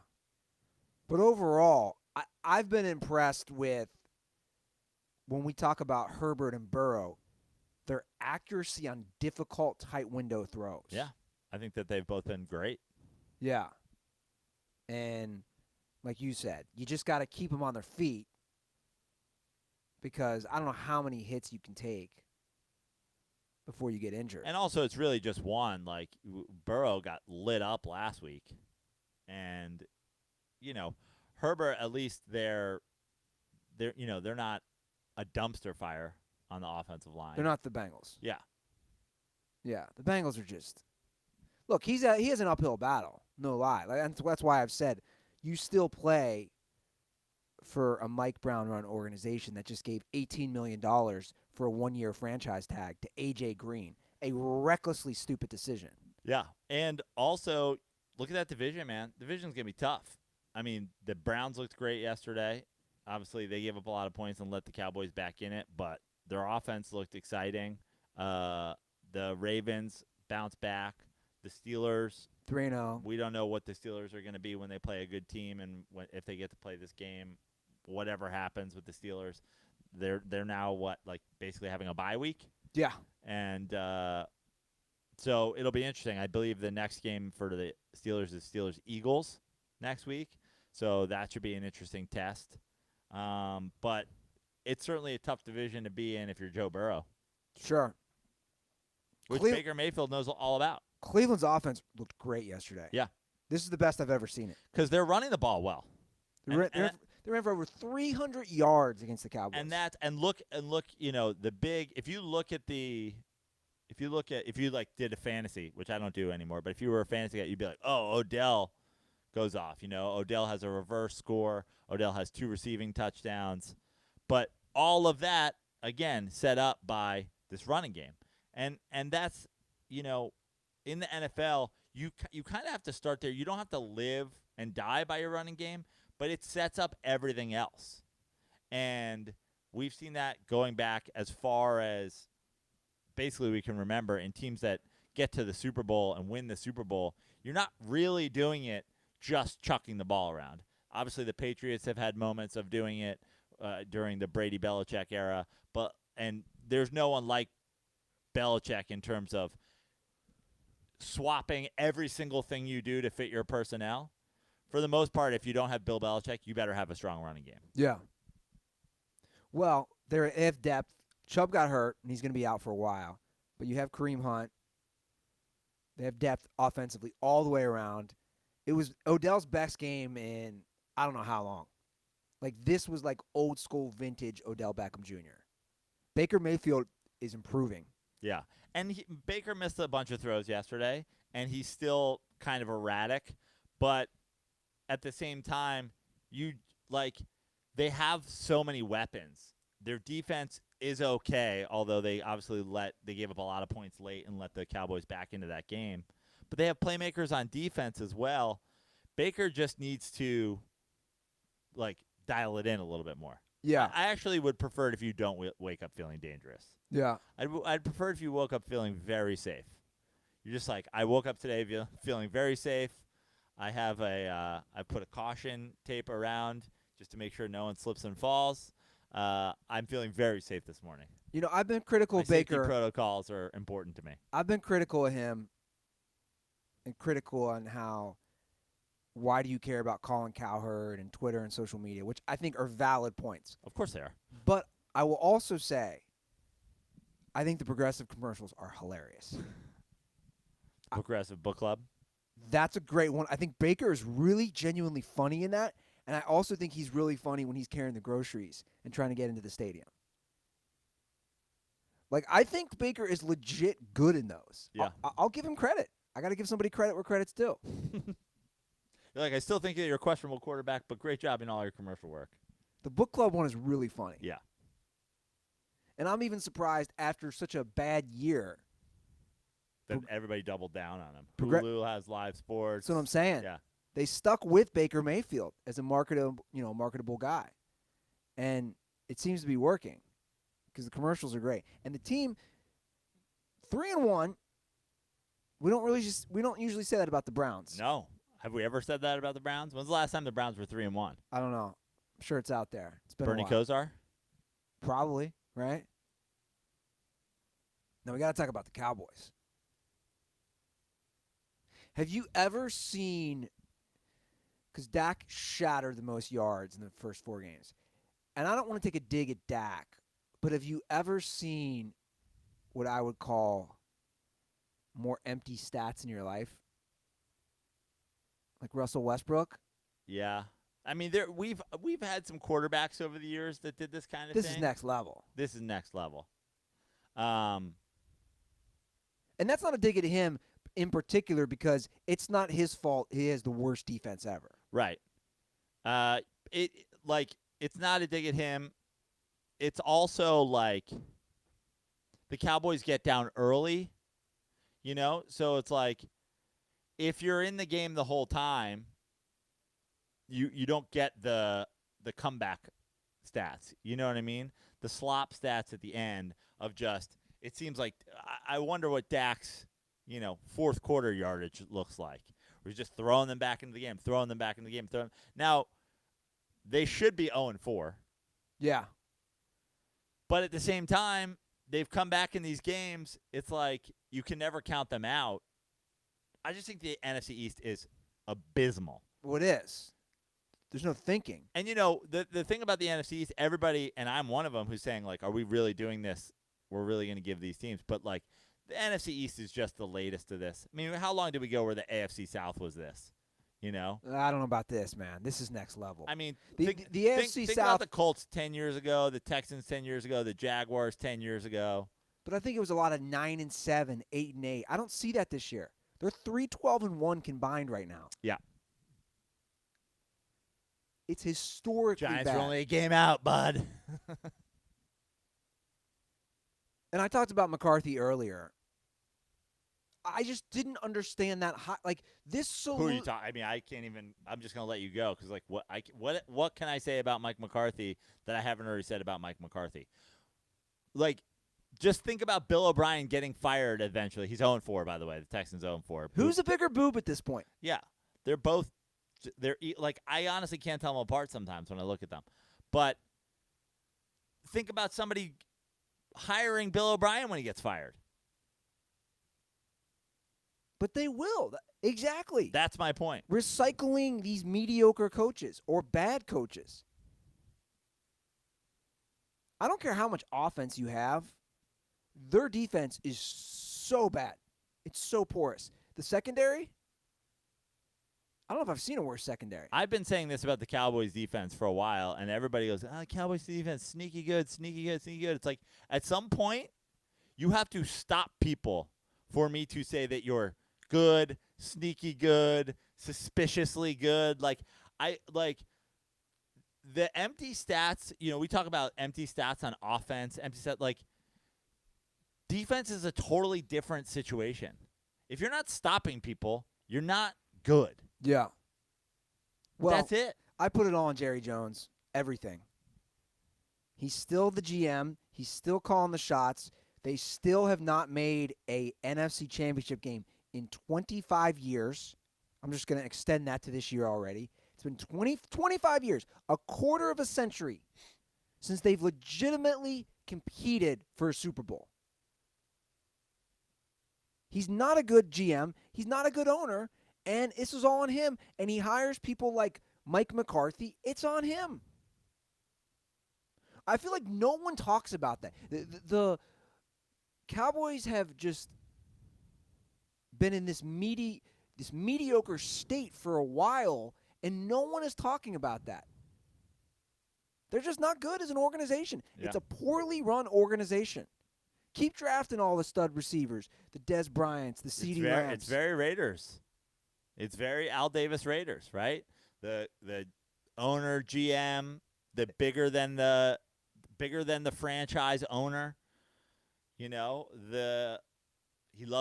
But overall, I've been impressed with, when we talk about Herbert and Burrow, their accuracy on difficult tight window throws. Yeah. I think that they've both been great. Yeah. And like you said, you just got to keep them on their feet. because I don't know how many hits you can take before you get injured. And also, it's really just one. Like, Burrow got lit up last week. And, Herbert, at least they're not a dumpster fire on the offensive line. They're not the Bengals. Yeah. Yeah, the Bengals are just – look, he has an uphill battle, no lie. That's why I've said you still play for a Mike Brown-run organization that just gave $18 million for a one-year franchise tag to A.J. Green, a recklessly stupid decision. Yeah, and also look at that division, man. The division's going to be tough. I mean, the Browns looked great yesterday. Obviously, they gave up a lot of points and let the Cowboys back in it, but their offense looked exciting. The Ravens bounced back. The Steelers, 3-0. we don't know what the Steelers are going to be when they play a good team and if they get to play this game. Whatever happens with the Steelers, they're now basically having a bye week. Yeah. And so it'll be interesting. I believe the next game for the Steelers is Steelers-Eagles next week. So that should be an interesting test. But it's certainly a tough division to be in if you're Joe Burrow. Sure. Which Baker Mayfield knows all about. Cleveland's offense looked great yesterday. Yeah. This is the best I've ever seen it. Because they're running the ball well. They ran for over 300 yards against the Cowboys. And look, the big. If you did a fantasy, which I don't do anymore, but if you were a fantasy guy, you'd be like, oh, Odell goes off. Odell has a reverse score. Odell has 2 receiving touchdowns. But all of that, again, set up by this running game. And that's, in the NFL, you kind of have to start there. You don't have to live and die by your running game, but it sets up everything else. And we've seen that going back as far as basically we can remember in teams that get to the Super Bowl and win the Super Bowl. You're not really doing it just chucking the ball around. Obviously, the Patriots have had moments of doing it during the Brady Belichick era, and there's no one like Belichick in terms of swapping every single thing you do to fit your personnel. For the most part, if you don't have Bill Belichick, you better have a strong running game. Yeah. Well, they have depth. Chubb got hurt, and he's going to be out for a while. But you have Kareem Hunt. They have depth offensively all the way around. It was Odell's best game in I don't know how long. This was old school vintage Odell Beckham Jr. Baker Mayfield is improving. Yeah. And Baker missed a bunch of throws yesterday, and he's still kind of erratic. But at the same time, they have so many weapons. Their defense is okay, although they obviously gave up a lot of points late and let the Cowboys back into that game. But they have playmakers on defense as well. Baker just needs to dial it in a little bit more. Yeah. I actually would prefer it if you don't wake up feeling dangerous. Yeah. I'd prefer if you woke up feeling very safe. You're just I woke up today feeling very safe. I have I put a caution tape around just to make sure no one slips and falls. I'm feeling very safe this morning. I've been critical of Baker. Safety protocols are important to me. I've been critical of him and critical on why do you care about Colin Cowherd and Twitter and social media, which I think are valid points. Of course they are. But I will also say I think the Progressive commercials are hilarious. Progressive Book Club? That's a great one. I think Baker is really genuinely funny in that, and I also think he's really funny when he's carrying the groceries and trying to get into the stadium. I think Baker is legit good in those. Yeah. I'll give him credit. I got to give somebody credit where credit's due. You're I still think that you're a questionable quarterback, but great job in all your commercial work. The book club one is really funny. Yeah. And I'm even surprised after such a bad year that everybody doubled down on him. Hulu has live sports. That's what I'm saying. Yeah. They stuck with Baker Mayfield as a marketable guy. And it seems to be working because the commercials are great. And the team 3-1. We don't usually say that about the Browns. No. Have we ever said that about the Browns? When's the last time the Browns were 3-1? I don't know. I'm sure it's out there. It's been Bernie a while. Kosar? Probably, right? Now we got to talk about the Cowboys. Have you ever seen, because Dak shattered the most yards in the first 4 games, and I don't want to take a dig at Dak, but have you ever seen what I would call more empty stats in your life? Like Russell Westbrook? Yeah. I mean, we've had some quarterbacks over the years that did this kind of This thing. is next level. This is next level. And that's not a dig at him in particular because it's not his fault he has the worst defense ever. Right. It's not a dig at him. It's also like the Cowboys get down early, So it's like if you're in the game the whole time, you don't get the comeback stats. You know what I mean? The slop stats at the end of just it seems like I wonder what Dak's, fourth quarter yardage looks like. We're just throwing them back into the game, Now, they should be 0-4. Yeah. But at the same time, they've come back in these games. It's like you can never count them out. I just think the NFC East is abysmal. Well, it is. There's no thinking. And, the thing about the NFC East, everybody, and I'm one of them who's saying, like, are we really doing this? We're really going to give these teams. But, like, the NFC East is just the latest of this. I mean, how long did we go where the AFC South was this? I don't know about this, man. This is next level. I mean, the AFC think South. about the Colts 10 years ago, the Texans 10 years ago, the Jaguars 10 years ago. But I think it was a lot of 9-7, 8-8. I don't see that this year. They're 3-12-1 combined right now. Yeah. It's historically Giants bad. are only a game out, bud. And I talked about McCarthy earlier. I just didn't understand that. Who are you talking? I mean, I can't even. I'm just gonna let you go because, like, what can I say about Mike McCarthy that I haven't already said about Mike McCarthy? Like, just think about Bill O'Brien getting fired eventually. He's 0-4, by the way. The Texans 0-4. Who's a bigger boob at this point? Yeah, they're both. Like, I honestly can't tell them apart sometimes when I look at them. But think about somebody hiring Bill O'Brien when he gets fired. But they will. Exactly. That's my point. Recycling these mediocre coaches or bad coaches. I don't care how much offense you have. Their defense is so bad. It's so porous. The secondary, I don't know if I've seen a worse secondary. I've been saying this about the Cowboys defense for a while, and everybody goes, Cowboys defense, sneaky good, sneaky good, sneaky good. It's like, at some point, you have to stop people for me to say that you're good, sneaky good, suspiciously good. Like, the empty stats, we talk about empty stats on offense, empty stats, like, defense is a totally different situation. If you're not stopping people, you're not good. Yeah. Well, that's it. I put it all on Jerry Jones. Everything. He's still the GM. He's still calling the shots. They still have not made a NFC Championship game in 25 years. I'm just going to extend that to this year already. It's been 25 years, a quarter of a century, since they've legitimately competed for a Super Bowl. He's not a good GM. He's not a good owner. And this is all on him. And he hires people like Mike McCarthy. It's on him. I feel like no one talks about that. The Cowboys have just been in this mediocre state for a while, and no one is talking about that. They're just not good as an organization. Yeah. It's a poorly run organization. Keep drafting all the stud receivers, the Des Bryants, the CeeDee Lambs. It's very Raiders. It's very Al Davis Raiders, right? The owner, GM, the bigger than the franchise owner. He loves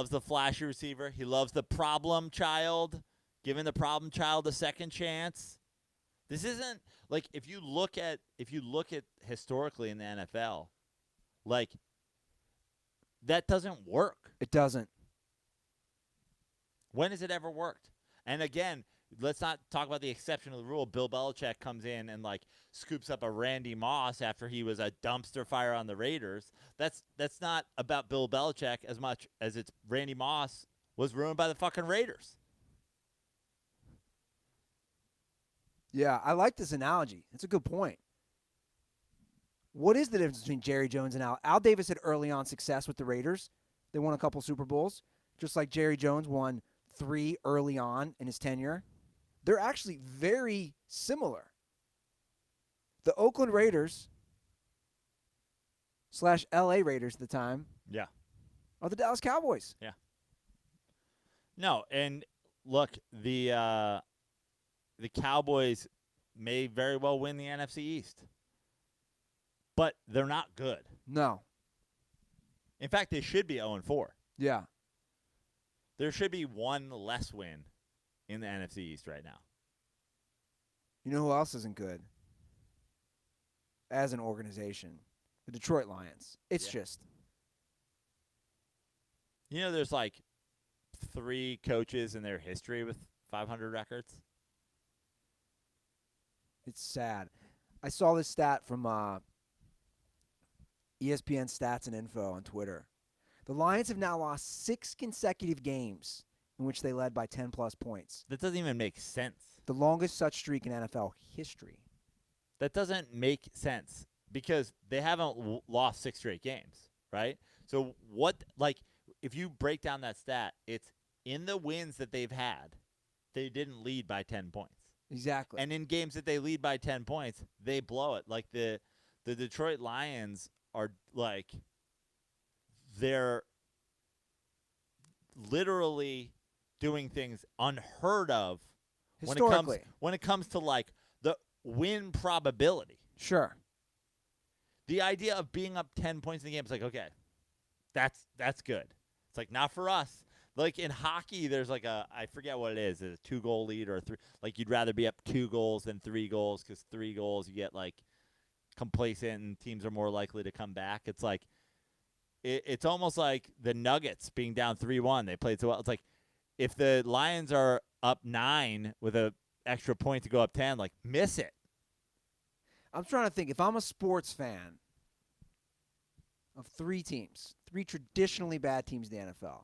the flashy receiver. He loves the problem child, giving the problem child a second chance. This isn't like if you look at historically in the NFL, like, that doesn't work. It doesn't. When has it ever worked? And again, let's not talk about the exception of the rule. Bill Belichick comes in and, like, scoops up a Randy Moss after he was a dumpster fire on the Raiders. That's not about Bill Belichick as much as it's Randy Moss was ruined by the fucking Raiders. Yeah, I like this analogy. It's a good point. What is the difference between Jerry Jones and Al? Al Davis had early on success with the Raiders. They won a couple Super Bowls, just like Jerry Jones won 3 early on in his tenure. They're actually very similar. The Oakland Raiders / LA Raiders at the time Yeah. are the Dallas Cowboys. Yeah. No, and look, the Cowboys may very well win the NFC East. But they're not good. No. In fact, they should be 0-4. Yeah. There should be one less win in the NFC East right now. You know who else isn't good? As an organization, the Detroit Lions. It's just. You know, there's like 3 coaches in their history with 500 records. It's sad. I saw this stat from ESPN Stats and Info on Twitter. The Lions have now lost 6 consecutive games in which they led by 10-plus points. That doesn't even make sense. The longest such streak in NFL history. That doesn't make sense because they haven't lost 6 straight games, right? So if you break down that stat, it's in the wins that they've had, they didn't lead by 10 points. Exactly. And in games that they lead by 10 points, they blow it. Like the Detroit Lions are like, they're literally doing things unheard of historically when it comes to like the win probability. Sure. The idea of being up 10 points in the game is like, okay, that's good. It's like not for us. Like in hockey, there's like I forget what it is, a 2-goal lead or a 3. Like you'd rather be up 2 goals than 3 goals because 3 goals you get like complacent and teams are more likely to come back. It's like it's almost like the Nuggets being down 3-1. They played so well. It's like if the Lions are up 9 with a extra point to go up 10, like miss it. I'm trying to think. If I'm a sports fan of 3 teams, 3 traditionally bad teams in the NFL,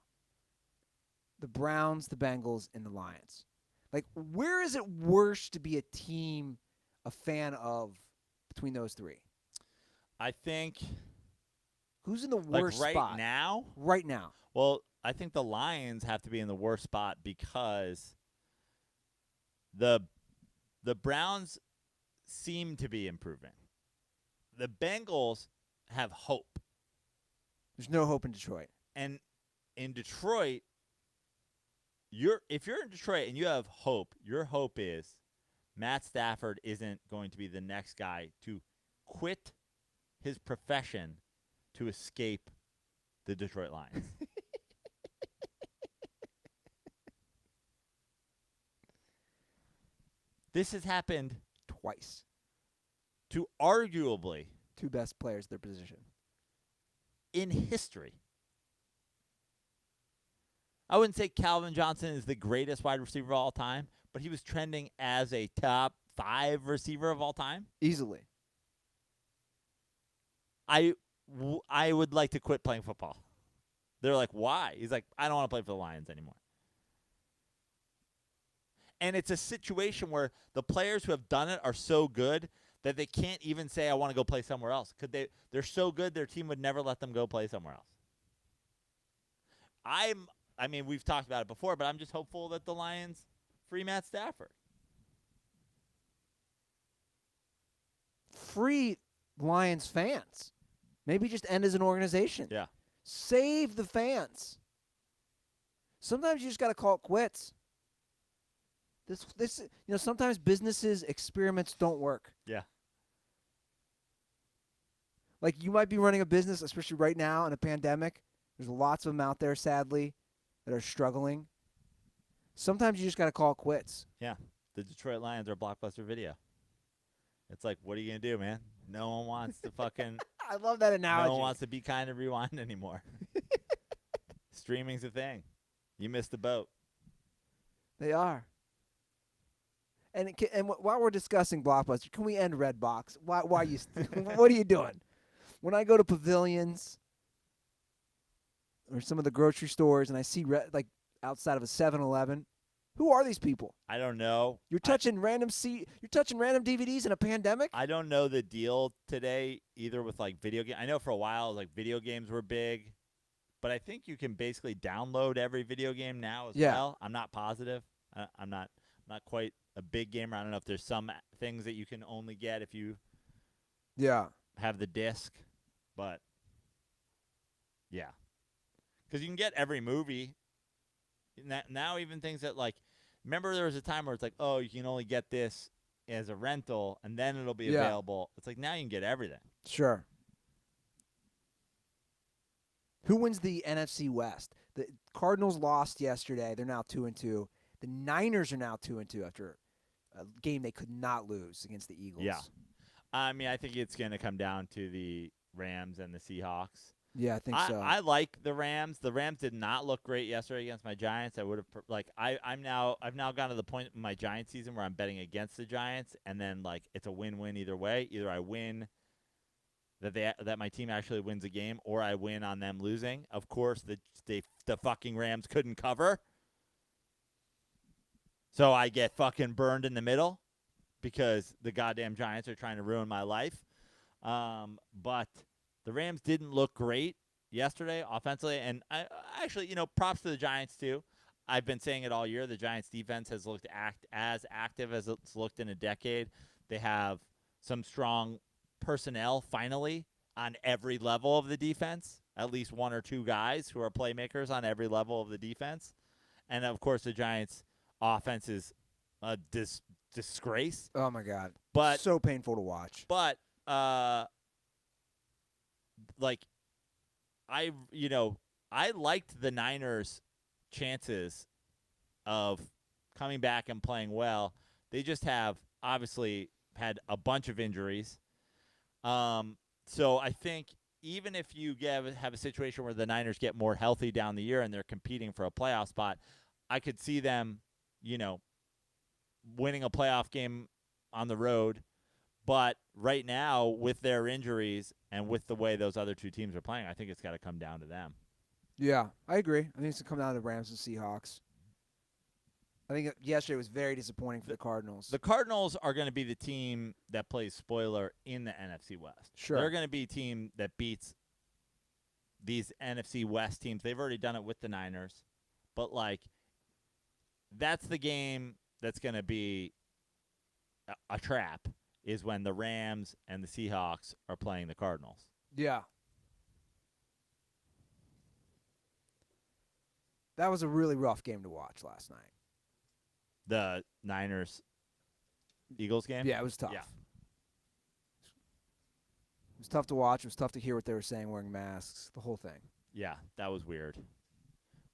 the Browns, the Bengals, and the Lions. Like, where is it worse to be a team, a fan of between those 3? I think. Who's in the worst like right spot? now? Right now. Well, I think the Lions have to be in the worst spot because the Browns seem to be improving. The Bengals have hope. There's no hope in Detroit. And in Detroit, if you're in Detroit and you have hope, your hope is Matt Stafford isn't going to be the next guy to quit his profession to escape the Detroit Lions. This has happened twice to arguably 2 best players at their position in history. I wouldn't say Calvin Johnson is the greatest wide receiver of all time, but he was trending as a top 5 receiver of all time. Easily. I would like to quit playing football. They're like, why? He's like, I don't want to play for the Lions anymore. And it's a situation where the players who have done it are so good that they can't even say, I want to go play somewhere else. Because they're so good, their team would never let them go play somewhere else. I mean, we've talked about it before, but I'm just hopeful that the Lions free Matt Stafford. Free Lions fans. Maybe just end as an organization. Yeah. Save the fans. Sometimes you just got to call it quits. This sometimes businesses, experiments don't work. Yeah. Like you might be running a business, especially right now in a pandemic. There's lots of them out there, sadly, that are struggling. Sometimes you just got to call it quits. Yeah. The Detroit Lions are Blockbuster Video. It's like, what are you going to do, man? No one wants to fucking... I love that analogy. No one wants to Be Kind and Rewind anymore. Streaming's a thing. You missed the boat. They are. And while we're discussing Blockbuster, can we end Redbox? Why are you? What are you doing? When I go to pavilions or some of the grocery stores and I see like outside of a 7-Eleven, Who are these people? I don't know. You're touching random DVDs in a pandemic? I don't know the deal today either with like video game. I know for a while like video games were big, but I think you can basically download every video game now as well. I'm not positive. I'm not quite a big gamer. I don't know if there's some things that you can only get if you have the disc, but yeah, because you can get every movie now. Even things that like, remember there was a time where it's like, oh, you can only get this as a rental and then it'll be available. It's like now you can get everything. Sure. Who wins the NFC West? The Cardinals lost yesterday. They're now 2-2. The Niners are now 2-2 after a game they could not lose against the Eagles. Yeah. I mean, I think it's going to come down to the Rams and the Seahawks. Yeah, I think so. I like the Rams. The Rams did not look great yesterday against my Giants. I would have I've now gotten to the point in my Giants season where I'm betting against the Giants, and then like it's a win-win either way. Either I win that my team actually wins a game, or I win on them losing. Of course, the fucking Rams couldn't cover, so I get fucking burned in the middle because the goddamn Giants are trying to ruin my life. But the Rams didn't look great yesterday offensively, and I actually, props to the Giants too. I've been saying it all year. The Giants defense has looked as active as it's looked in a decade. They have some strong personnel finally on every level of the defense, at least one or two guys who are playmakers on every level of the defense. And of course the Giants offense is a disgrace. Oh my God. But so painful to watch. But I liked the Niners' chances of coming back and playing well. They just have obviously had a bunch of injuries. So I think even if you have a situation where the Niners get more healthy down the year and they're competing for a playoff spot, I could see them, winning a playoff game on the road. But right now, with their injuries and with the way those other two teams are playing, I think it's got to come down to them. Yeah, I agree. I think it's going to come down to the Rams and Seahawks. I think yesterday was very disappointing for the Cardinals. The Cardinals are going to be the team that plays spoiler in the NFC West. Sure. They're going to be a team that beats these NFC West teams. They've already done it with the Niners. But, that's the game that's going to be a trap, is when the Rams and the Seahawks are playing the Cardinals. Yeah. That was a really rough game to watch last night. The Niners-Eagles game? Yeah, it was tough. Yeah. It was tough to watch. It was tough to hear what they were saying, wearing masks, the whole thing. Yeah, that was weird.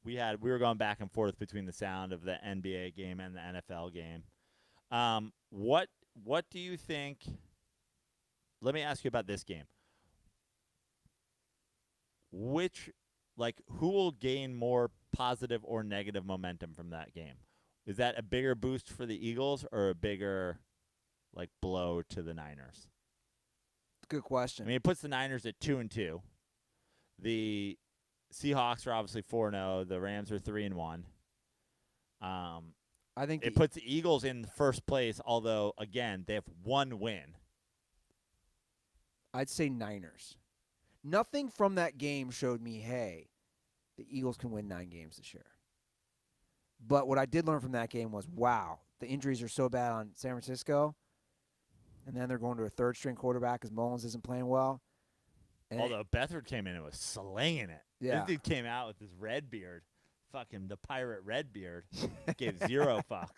We were going back and forth between the sound of the NBA game and the NFL game. What do you think? Let me ask you about this game. Who will gain more positive or negative momentum from that game? Is that a bigger boost for the Eagles or a bigger, blow to the Niners? Good question. I mean, it puts the Niners at 2-2. The Seahawks are obviously 4-0. The Rams are 3-1. I think it puts the Eagles in first place, although, again, they have one win. I'd say Niners. Nothing from that game showed me, hey, the Eagles can win 9 games this year. But what I did learn from that game was, wow, the injuries are so bad on San Francisco, and then they're going to a third-string quarterback because Mullins isn't playing well. And although Beathard came in and was slinging it. Yeah. This dude came out with his red beard. Fucking the pirate red beard. Gave 0 fucks.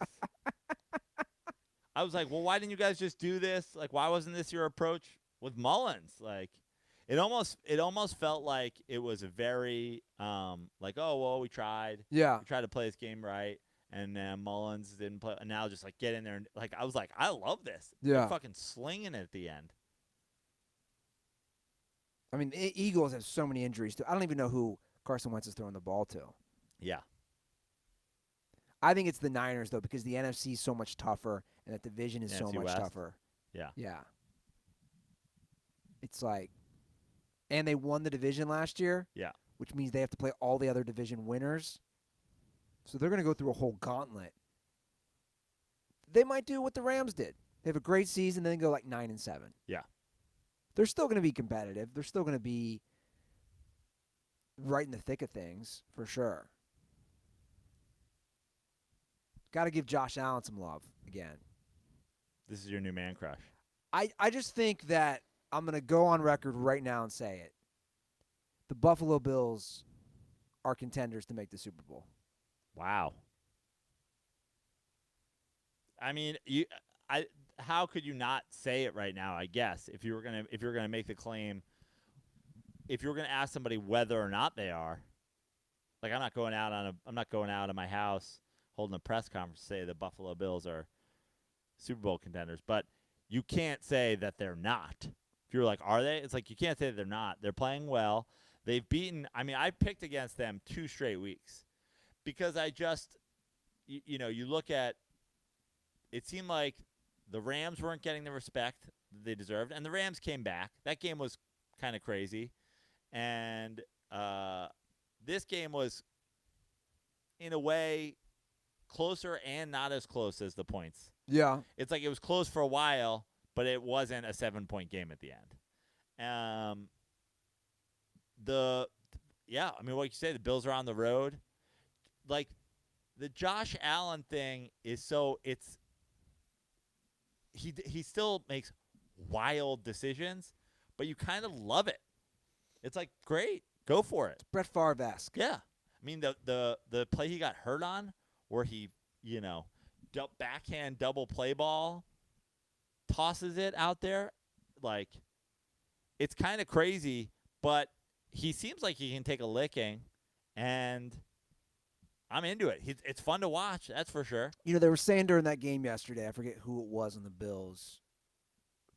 I was like, well, why didn't you guys just do this? Why wasn't this your approach with Mullins? It almost felt like it was a very, oh, well, we tried. Yeah. We tried to play this game right, and Mullins didn't play. And now just, get in there. And, I was like, I love this. Yeah. They're fucking slinging it at the end. I mean, the Eagles have so many injuries, too. I don't even know who Carson Wentz is throwing the ball to. Yeah. I think it's the Niners, though, because the NFC is so much tougher, and that division is so NFC much West. tougher. Yeah. Yeah. It's and they won the division last year. Yeah. Which means they have to play all the other division winners. So they're going to go through a whole gauntlet they might do what the Rams did. They have a great season, then they go like 9-7. Yeah. They're still going to be competitive. They're still going to be right in the thick of things, for sure. Got to give Josh Allen some love again. This is your new man crush. I just think that I'm going to go on record right now and say it. The Buffalo Bills are contenders to make the Super Bowl. Wow. I mean, how could you not say it right now? I guess if you were gonna make the claim, if you were gonna ask somebody whether or not they are, like I'm not going out of my house holding a press conference to say the Buffalo Bills are Super Bowl contenders, but you can't say that they're not. If you're like, are they? It's like you can't say that they're not. They're playing well. They've beaten. I mean, I picked against them 2 straight weeks because I just, you look at. It seemed like the Rams weren't getting the respect that they deserved, and the Rams came back. That game was kind of crazy, and this game was, in a way, closer and not as close as the points. Yeah. It's like it was close for a while, but it wasn't a 7-point game at the end. I mean, what you say, the Bills are on the road. Like, the Josh Allen thing is he still makes wild decisions, but you kind of love it. It's like, great, go for it. It's Brett Favre-esque. Yeah. I mean, the play he got hurt on where he, backhand double play ball, tosses it out there, like, it's kind of crazy, but he seems like he can take a licking, and I'm into it. It's fun to watch, that's for sure. They were saying during that game yesterday, I forget who it was on the Bills,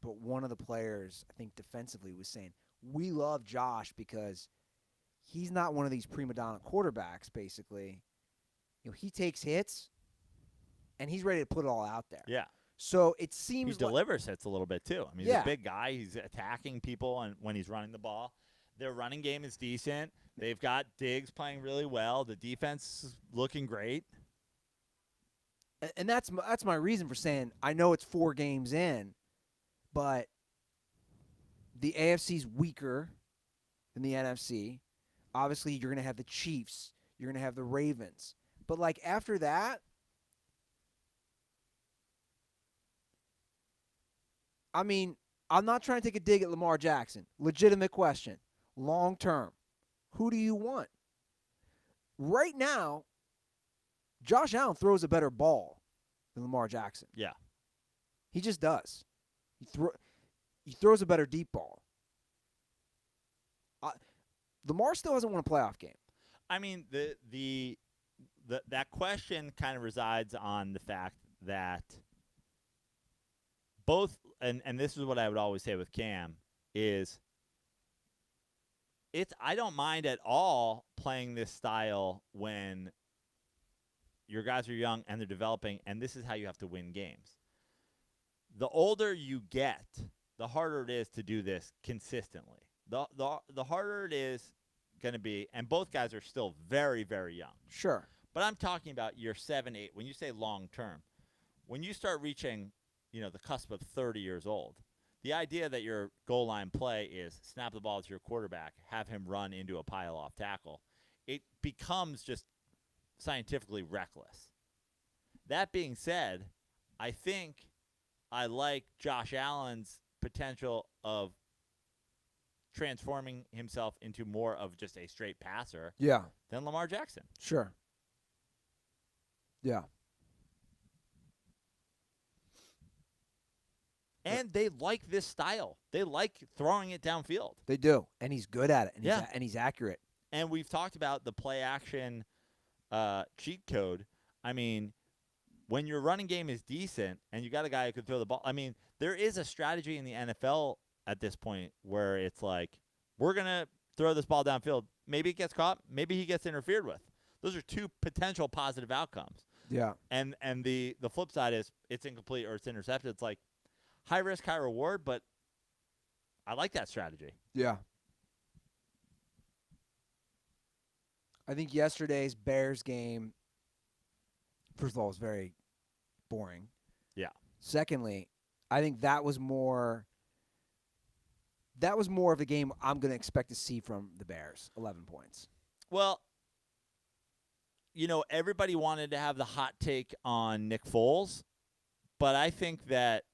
but one of the players, I think defensively, was saying, we love Josh because he's not one of these prima donna quarterbacks, basically. He takes hits, and he's ready to put it all out there. Yeah. So it seems he delivers hits a little bit, too. I mean, he's a big guy. He's attacking people and when he's running the ball. Their running game is decent. They've got Diggs playing really well. The defense is looking great. And that's my reason for saying I know it's 4 games in, but the AFC's weaker than the NFC. Obviously, you're going to have the Chiefs. You're going to have the Ravens. But, like, after that, I mean, I'm not trying to take a dig at Lamar Jackson. Legitimate question. Long term, who do you want? Right now, Josh Allen throws a better ball than Lamar Jackson. Yeah. He just does. He throws a better deep ball. Lamar still hasn't won a playoff game. I mean, that question kind of resides on the fact that both, and this is what I would always say with Cam, is I don't mind at all playing this style when your guys are young and they're developing, and this is how you have to win games. The older you get, the harder it is to do this consistently. The harder it is going to be, and both guys are still very, very young. Sure. But I'm talking about year 7, 8. When you say long term, when you start reaching, the cusp of 30 years old, the idea that your goal line play is snap the ball to your quarterback, have him run into a pile off tackle, it becomes just scientifically reckless. That being said, I think I like Josh Allen's potential of transforming himself into more of just a straight passer than Lamar Jackson. Sure. Yeah. And they like this style. They like throwing it downfield. They do, and he's good at it, and he's accurate. And we've talked about the play action cheat code. I mean, when your running game is decent and you got a guy who can throw the ball, I mean, there is a strategy in the NFL at this point where it's like, we're going to throw this ball downfield. Maybe it gets caught. Maybe he gets interfered with. Those are 2 potential positive outcomes. Yeah. And the flip side is it's incomplete or it's intercepted. It's like high risk, high reward, but I like that strategy. Yeah. I think yesterday's Bears game, first of all, was very boring. Yeah. Secondly, I think that was more of the game I'm going to expect to see from the Bears. 11 points. Well, everybody wanted to have the hot take on Nick Foles, but I think that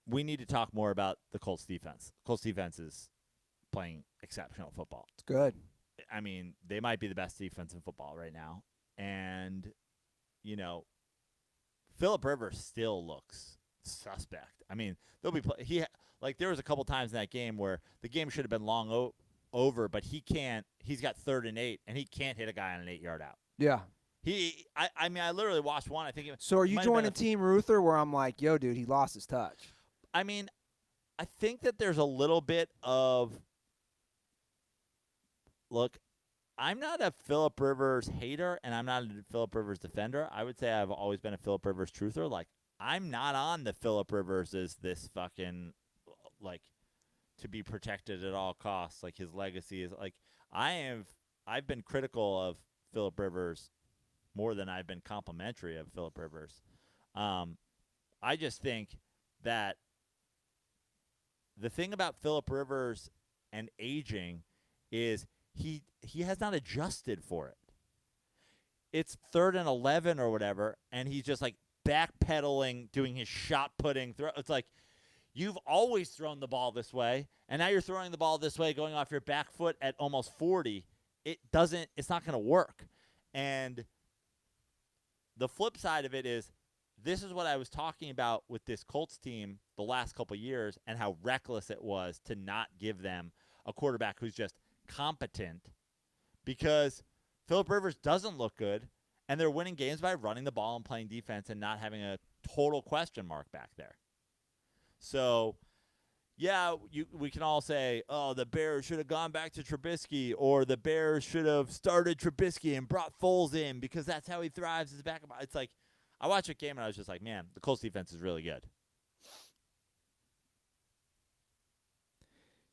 we need to talk more about the Colts defense. Colts defense is playing exceptional football. It's good. I mean, they might be the best defense in football right now. And, Phillip Rivers still looks suspect. I mean, there was a couple times in that game where the game should have been long over, but he can't. He's got 3rd and 8, and he can't hit a guy on an 8-yard out. Yeah. I literally watched one. I think. So are you joining Team Ruther where I'm like, yo, dude, he lost his touch? I mean, I think that there's a little bit of look. I'm not a Phillip Rivers hater, and I'm not a Phillip Rivers defender. I would say I've always been a Phillip Rivers truther. Like, I'm not on the Phillip Rivers is this fucking, like, to be protected at all costs. Like, his legacy is, like, I've been critical of Phillip Rivers more than I've been complimentary of Phillip Rivers. I just think that the thing about Phillip Rivers and aging is he has not adjusted for it. It's 3rd and 11 or whatever, and he's just like backpedaling, doing his shot putting. It's like you've always thrown the ball this way, and now you're throwing the ball this way, going off your back foot at almost 40. It's not going to work. And the flip side of it is this is what I was talking about with this Colts team the last couple of years and how reckless it was to not give them a quarterback who's just competent because Phillip Rivers doesn't look good, and they're winning games by running the ball and playing defense and not having a total question mark back there. So, yeah, we can all say, oh, the Bears should have gone back to Trubisky, or the Bears should have started Trubisky and brought Foles in because that's how he thrives as a backup. It's like I watched a game and I was just like, man, the Colts defense is really good.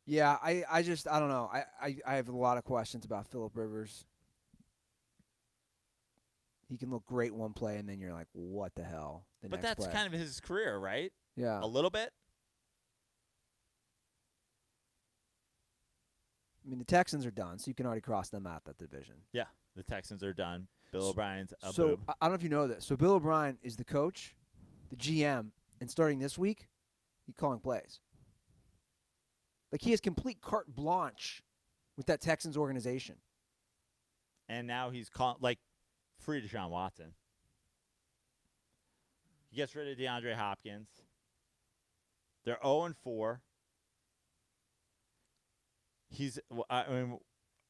Yeah, I don't know. I have a lot of questions about Phillip Rivers. He can look great one play, and then you're like, what the hell? But that's kind of his career, right? Yeah. A little bit? I mean, the Texans are done, so you can already cross them out that division. Yeah, the Texans are done. Bill O'Brien's a So boob. I don't know if you know this. So Bill O'Brien is the coach, the GM, and starting this week, he's calling plays. Like, he has complete carte blanche with that Texans organization. And now he's free Deshaun Watson. He gets rid of DeAndre Hopkins. They're 0-4.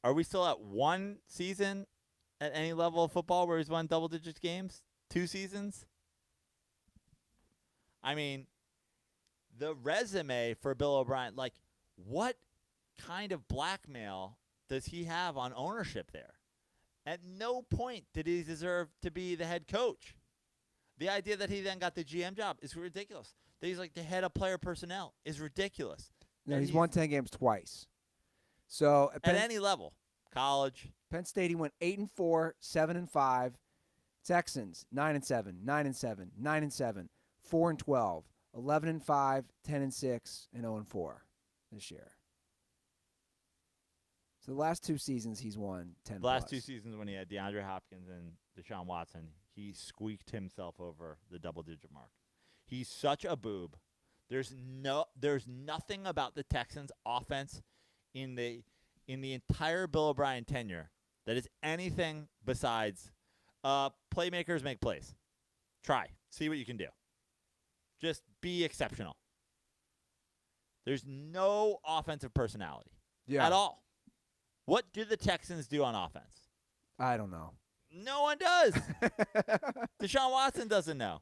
Are we still at one season at any level of football where he's won double-digit games? 2 seasons? I mean, the resume for Bill O'Brien, like, what kind of blackmail does he have on ownership there? At no point did he deserve to be the head coach. The idea that he then got the GM job is ridiculous. That he's like the head of player personnel is ridiculous. No, he's won 10 games twice. So at any level, college. Penn State, he went 8-4, 7-5. Texans 9-7, 9-7, 9-7, 4-12, 11-5, 10-6, and 0-4 this year. So the last 2 seasons he's won 10. The last 2 seasons when he had DeAndre Hopkins and Deshaun Watson, he squeaked himself over the double-digit mark. He's such a boob. There's nothing about the Texans' offense in the entire Bill O'Brien tenure that is anything besides playmakers make plays. Try. See what you can do. Just be exceptional. There's no offensive personality at all. What do the Texans do on offense? I don't know. No one does. Deshaun Watson doesn't know.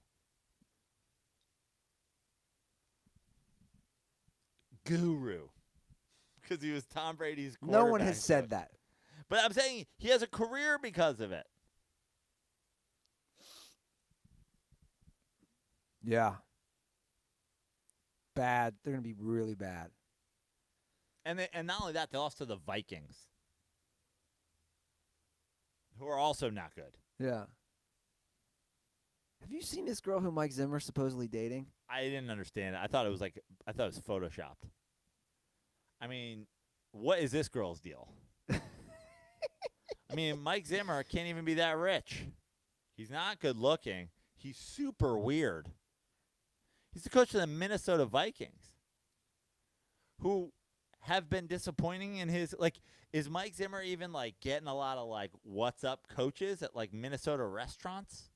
Guru. Because he was Tom Brady's quarterback. No one has said that. But I'm saying he has a career because of it. Yeah. Bad. They're going to be really bad. And not only that, they lost to the Vikings, who are also not good. Yeah. Have you seen this girl who Mike Zimmer's supposedly dating? I didn't understand it. I thought it was photoshopped. I mean, what is this girl's deal? I mean, Mike Zimmer can't even be that rich. He's not good looking. He's super weird. He's the coach of the Minnesota Vikings, who have been disappointing in his, like, is Mike Zimmer even, like, getting a lot of, like, what's up coaches at, like, Minnesota restaurants?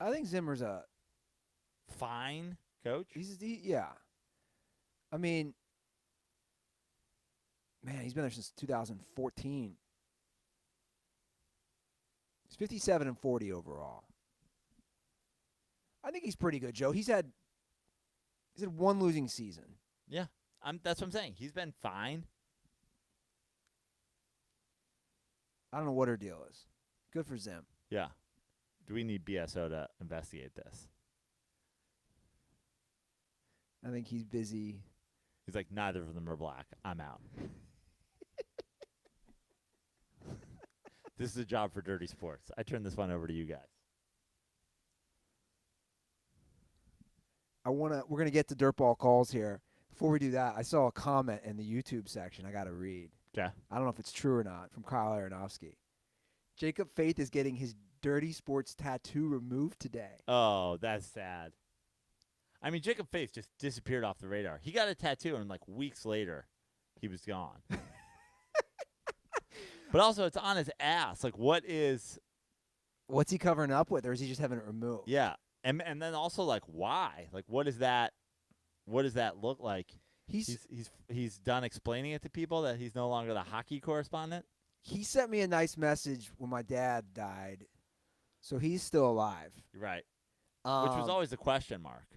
I think Zimmer's a Fine coach. yeah. I mean, man, he's been there since 2014. He's 57-40 overall. I think he's pretty good, Joe. He's had one losing season. Yeah, that's what I'm saying. He's been fine. I don't know what her deal is. Good for Zim. Yeah. Do we need BSO to investigate this? I think he's busy. He's like, neither of them are black. I'm out. This is a job for Dirty Sports. I turn this one over to you guys. We're gonna get to dirtball calls here. Before we do that, I saw a comment in the YouTube section I gotta read. Yeah. I don't know if it's true or not, from Kyle Aronofsky. Jacob Faith is getting his Dirty Sports tattoo removed today. Oh, that's sad. I mean, Jacob Faith just disappeared off the radar. He got a tattoo, and like weeks later, he was gone. But also, it's on his ass. Like, what's he covering up with, or is he just having it removed? Yeah, and then also, like, why? Like, what is that? What does that look like? He's done explaining it to people that he's no longer the hockey correspondent. He sent me a nice message when my dad died, so he's still alive. Right. Which was always the question mark.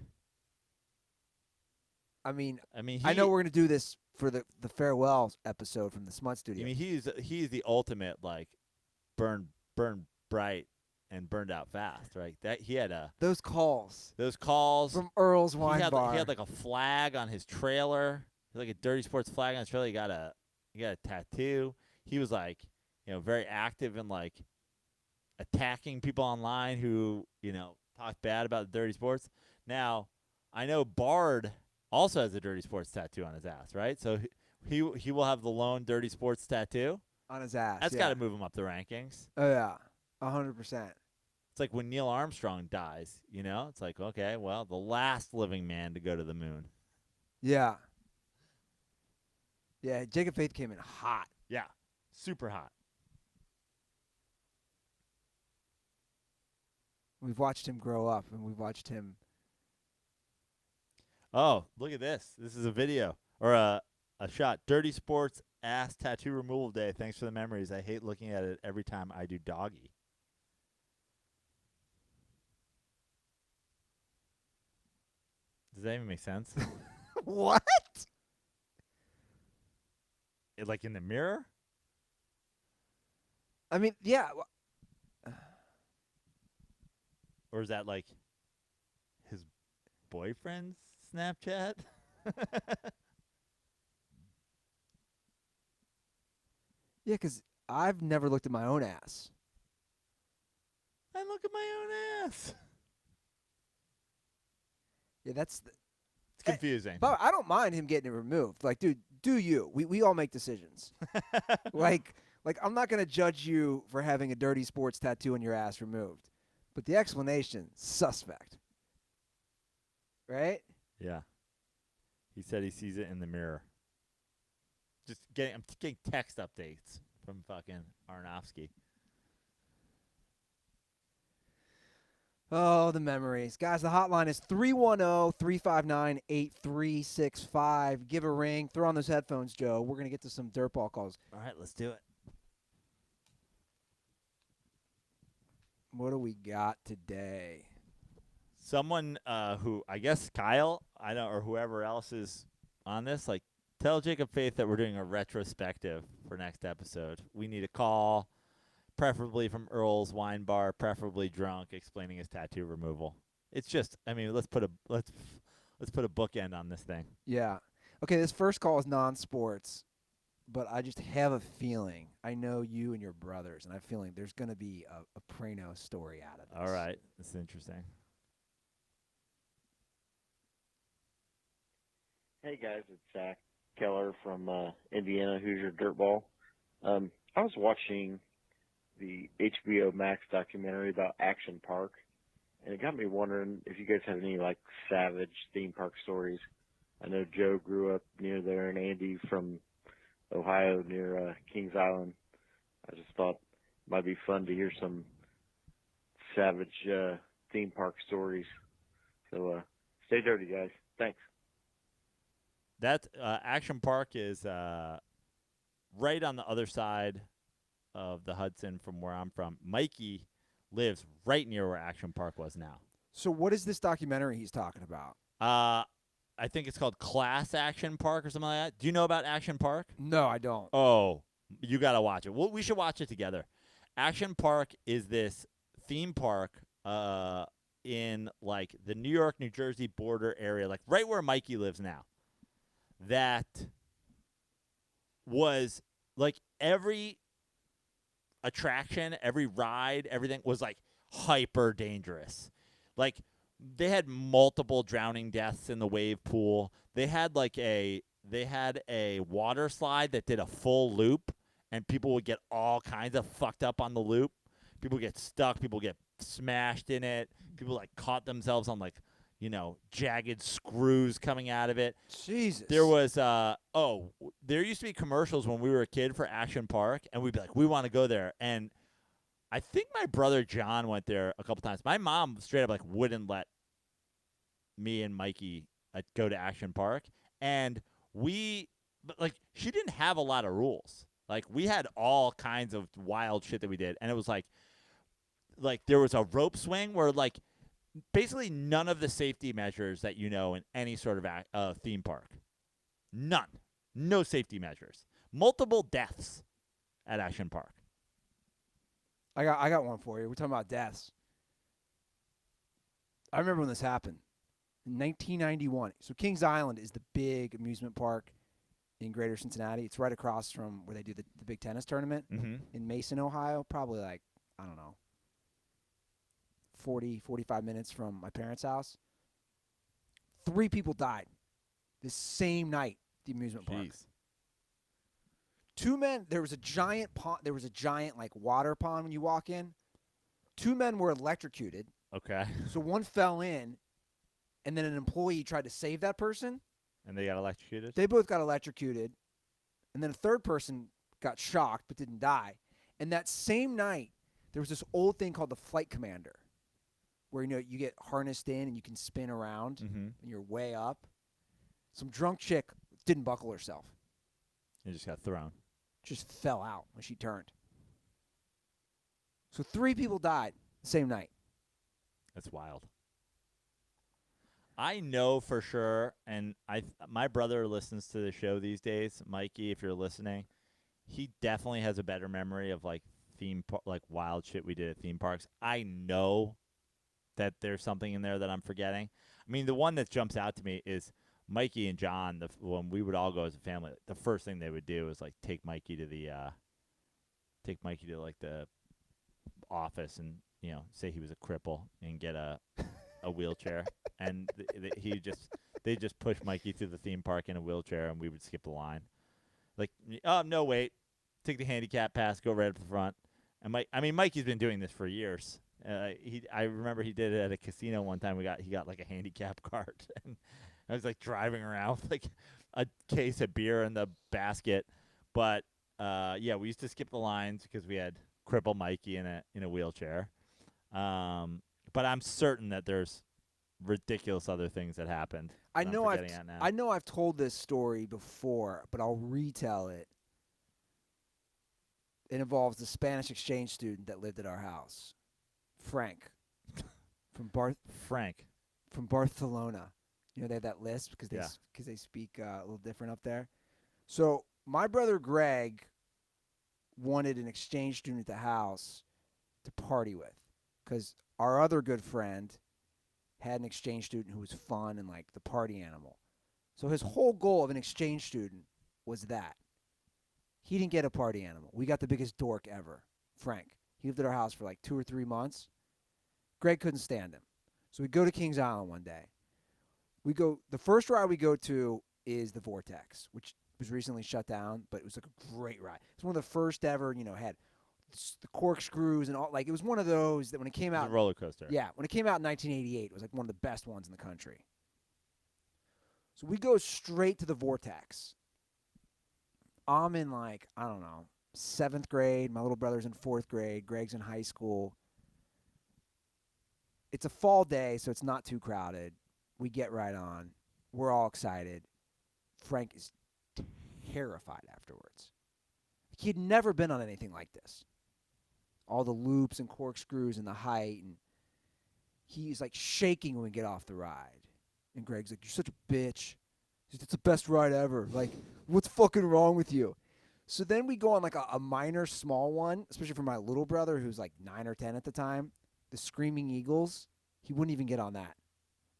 I mean, I know we're gonna do this for the farewell episode from the Smut Studio. I mean, he's the ultimate, like, burn bright and burned out fast, right? That he had those calls from Earl's Wine Bar. He had like a flag on his trailer, like a Dirty Sports flag on his trailer. He got a tattoo. He was like, very active in like attacking people online who talk bad about the Dirty Sports. Now, I know Bard also has a Dirty Sports tattoo on his ass, right? So he will have the lone Dirty Sports tattoo on his ass. That's got to move him up the rankings. Oh yeah, 100%. It's like when Neil Armstrong dies, It's like, okay, well, the last living man to go to the moon. Yeah. Yeah, Jacob Faith came in hot. Yeah, super hot. We've watched him grow up, and we've watched him. Oh, look at this. This is a video or a shot. Dirty Sports ass tattoo removal day. Thanks for the memories. I hate looking at it every time I do doggy. Does that even make sense? What? Like in the mirror? I mean, yeah. Or is that like his boyfriend's Snapchat? Yeah, because I've never looked at my own ass. I look at my own ass. Yeah, it's confusing. But I don't mind him getting it removed. Like, dude, do you? We all make decisions. like I'm not gonna judge you for having a Dirty Sports tattoo on your ass removed, but the explanation, suspect. Right? Yeah. He said he sees it in the mirror. I'm getting text updates from fucking Aronofsky. Oh, the memories. Guys, the hotline is 310-359-8365. Give a ring. Throw on those headphones, Joe. We're going to get to some dirtball calls. All right, let's do it. What do we got today? Someone who, I guess Kyle, or whoever else is on this, like, tell Jacob Faith that we're doing a retrospective for next episode. We need a call. Preferably from Earl's Wine Bar, preferably drunk, explaining his tattoo removal. It's just, let's put a bookend on this thing. Yeah. Okay, this first call is non-sports, but I just have a feeling. I know you and your brothers, and I have a feeling there's going to be a Prano story out of this. All right. That's interesting. Hey guys, it's Zach Keller from Indiana. Who's your DirtBall? I was watching the HBO Max documentary about Action Park, and it got me wondering if you guys have any like savage theme park stories. I know Joe grew up near there, and Andy from Ohio near Kings Island. I just thought it might be fun to hear some savage theme park stories. So stay dirty, guys. Thanks. That Action Park is right on the other side of the Hudson from where I'm from. Mikey lives right near where Action Park was now. So what is this documentary he's talking about? I think it's called Class Action Park or something like that. Do you know about Action Park? No, I don't. Oh, you got to watch it. Well, we should watch it together. Action Park is this theme park in like the New York, New Jersey border area, like right where Mikey lives now. That was like every attraction, every ride, everything was like hyper dangerous. Like they had multiple drowning deaths in the wave pool. They had a water slide that did a full loop, and people would get all kinds of fucked up on the loop. People get stuck, people get smashed in it. People like caught themselves on like, jagged screws coming out of it. Jesus. There was there used to be commercials when we were a kid for Action Park, and we'd be like, we want to go there. And I think my brother John went there a couple times. My mom straight up like wouldn't let me and Mikey go to Action Park, and she didn't have a lot of rules. Like we had all kinds of wild shit that we did, and it was like there was a rope swing where like basically none of the safety measures that in any sort of theme park. None. No safety measures. Multiple deaths at Action Park. I got one for you. We're talking about deaths. I remember when this happened. In 1991. So Kings Island is the big amusement park in Greater Cincinnati. It's right across from where they do the big tennis tournament in Mason, Ohio. Probably like, I don't know, 45 minutes from my parents' house. 3 people died the same night at the amusement park. 2 men, there was a giant pond, like water pond when you walk in. 2 men were electrocuted. Okay. So one fell in, and then an employee tried to save that person. And they got electrocuted? They both got electrocuted. And then a third person got shocked but didn't die. And that same night, there was this old thing called the Flight Commander, where you get harnessed in and you can spin around and you're way up. Some drunk chick didn't buckle herself. You just got thrown. Just fell out when she turned. So 3 people died the same night. That's wild. I know for sure, and my brother listens to the show these days. Mikey, if you're listening, he definitely has a better memory of like wild shit we did at theme parks. I know that there's something in there that I'm forgetting. I mean, the one that jumps out to me is Mikey and John. When we would all go as a family, the first thing they would do is like take Mikey to like the office and say he was a cripple and get a wheelchair, and they just push Mikey through the theme park in a wheelchair, and we would skip the line. Like, oh no, wait, take the handicap pass, go right up the front. And Mikey's been doing this for years. I remember he did it at a casino one time. He got like a handicap card, and I was like driving around with like a case of beer in the basket. But yeah, we used to skip the lines because we had cripple Mikey in a wheelchair. But I'm certain that there's ridiculous other things that happened. I know I've told this story before, but I'll retell it. It involves the Spanish exchange student that lived at our house, Frank, from Barcelona. They have that list because they speak a little different up there. So my brother Greg wanted an exchange student at the house to party with, because our other good friend had an exchange student who was fun and like the party animal. So his whole goal of an exchange student was that. He didn't get a party animal. We got the biggest dork ever, Frank. He lived at our house for like 2 or 3 months. Greg couldn't stand him. So we go to Kings Island one day. The first ride we go to is the Vortex, which was recently shut down, but it was like a great ride. It's one of the first ever, had the corkscrews and all. Like, it was one of those that when it came out. It's a roller coaster. Yeah, when it came out in 1988, it was like one of the best ones in the country. So we go straight to the Vortex. I'm in, like, I don't know, 7th grade. My little brother's in 4th grade. Greg's in high school. It's a fall day, so it's not too crowded. We get right on. We're all excited. Frank is terrified afterwards. He had never been on anything like this. All the loops and corkscrews and the height. And he's, like, shaking when we get off the ride. And Greg's like, "You're such a bitch. It's the best ride ever. Like, what's fucking wrong with you?" So then we go on, like, a minor small one, especially for my little brother, who's, like, 9 or 10 at the time. The Screaming Eagles. He wouldn't even get on that.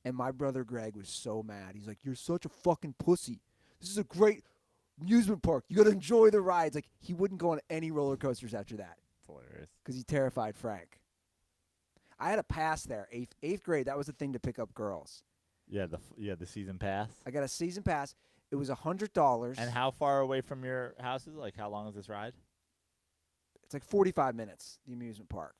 And my brother Greg was so mad. He's like, "You're such a fucking pussy. This is a great amusement park. You got to enjoy the rides." Like, he wouldn't go on any roller coasters after that. It's hilarious. Because he terrified Frank. I had a pass there. Eighth grade, that was the thing to pick up girls. Yeah, the season pass. I got a season pass. It was $100. And how far away from your house is it? Like, how long is this ride? It's like 45 minutes, the amusement park.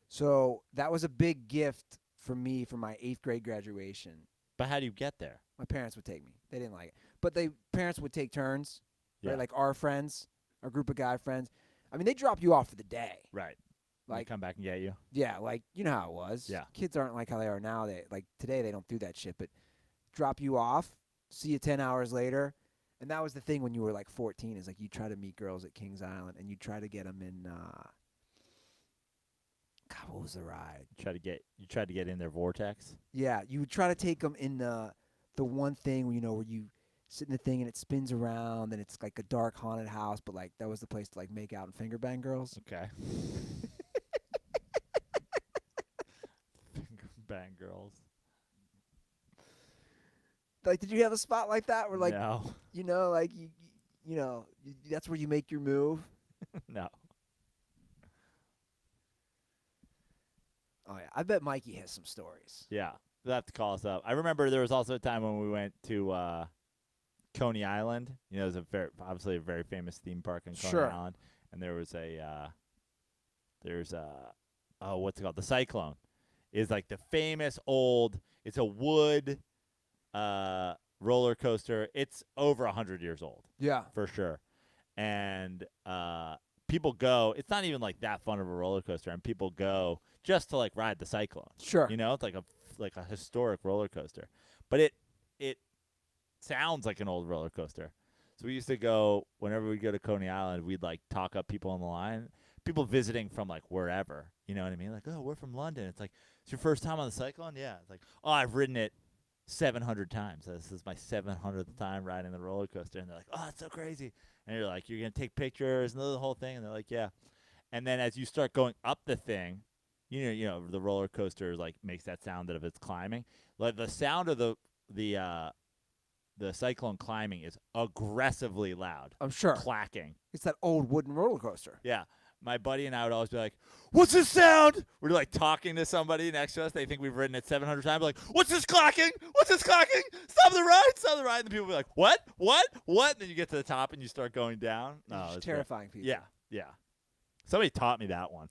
So that was a big gift for me for my 8th grade graduation. But how do you get there? My parents would take me. They didn't like it. But parents would take turns, Yeah. right? Like our friends, our group of guy friends. I mean, they drop you off for the day. Right. Like, They come back and get you. yeah, like, you know how it was. Yeah. Kids aren't like how they are now. Today they don't do that shit, but drop you off, see you 10 hours later. And that was the thing when you were like 14 is like you try to meet girls at Kings Island and you try to get them in God, what was the ride? You tried to get in their vortex. Yeah, you would try to take them in the one thing, where you sit in the thing and it spins around and it's like a dark haunted house, but like that was the place to like make out and finger bang girls. Okay. Finger bang girls. Like, did you have a spot like that where like No. like that's where you make your move? No. Oh yeah, I bet Mikey has some stories. Yeah. They'll have to call us up. I remember there was also a time when we went to Coney Island. You know, there's obviously a very famous theme park in Coney Sure. Island. And there was what's it called? The Cyclone is like the famous it's a wood roller coaster. It's over 100 years old. Yeah. For sure. And people go, it's not even like that fun of a roller coaster, and people go just to like ride the Cyclone. Sure. You know, it's like a historic roller coaster. But it sounds like an old roller coaster. So we used to go, whenever we'd go to Coney Island, we'd like talk up people on the line. People visiting from like wherever. You know what I mean? Like, "Oh, we're from London." It's like, "It's your first time on the Cyclone?" "Yeah." It's like, "Oh, I've ridden it 700 times. This is my 700th time riding the roller coaster." And they're like, "Oh, it's so crazy." And you're like, "You're going to take pictures and the whole thing?" And they're like, "Yeah." And then as you start going up the thing, you know, the roller coaster like makes that sound of it's climbing. Like the sound of the Cyclone climbing is aggressively loud. I'm sure. Clacking. It's that old wooden roller coaster. Yeah. My buddy and I would always be like, "What's this sound?" We're like talking to somebody next to us. They think we've ridden it 700 times. We're like, "What's this clacking? What's this clacking? Stop the ride! Stop the ride!" And the people will be like, "What? What? What?" And then you get to the top and you start going down. It's It's terrifying people. Yeah, yeah. Somebody taught me that one.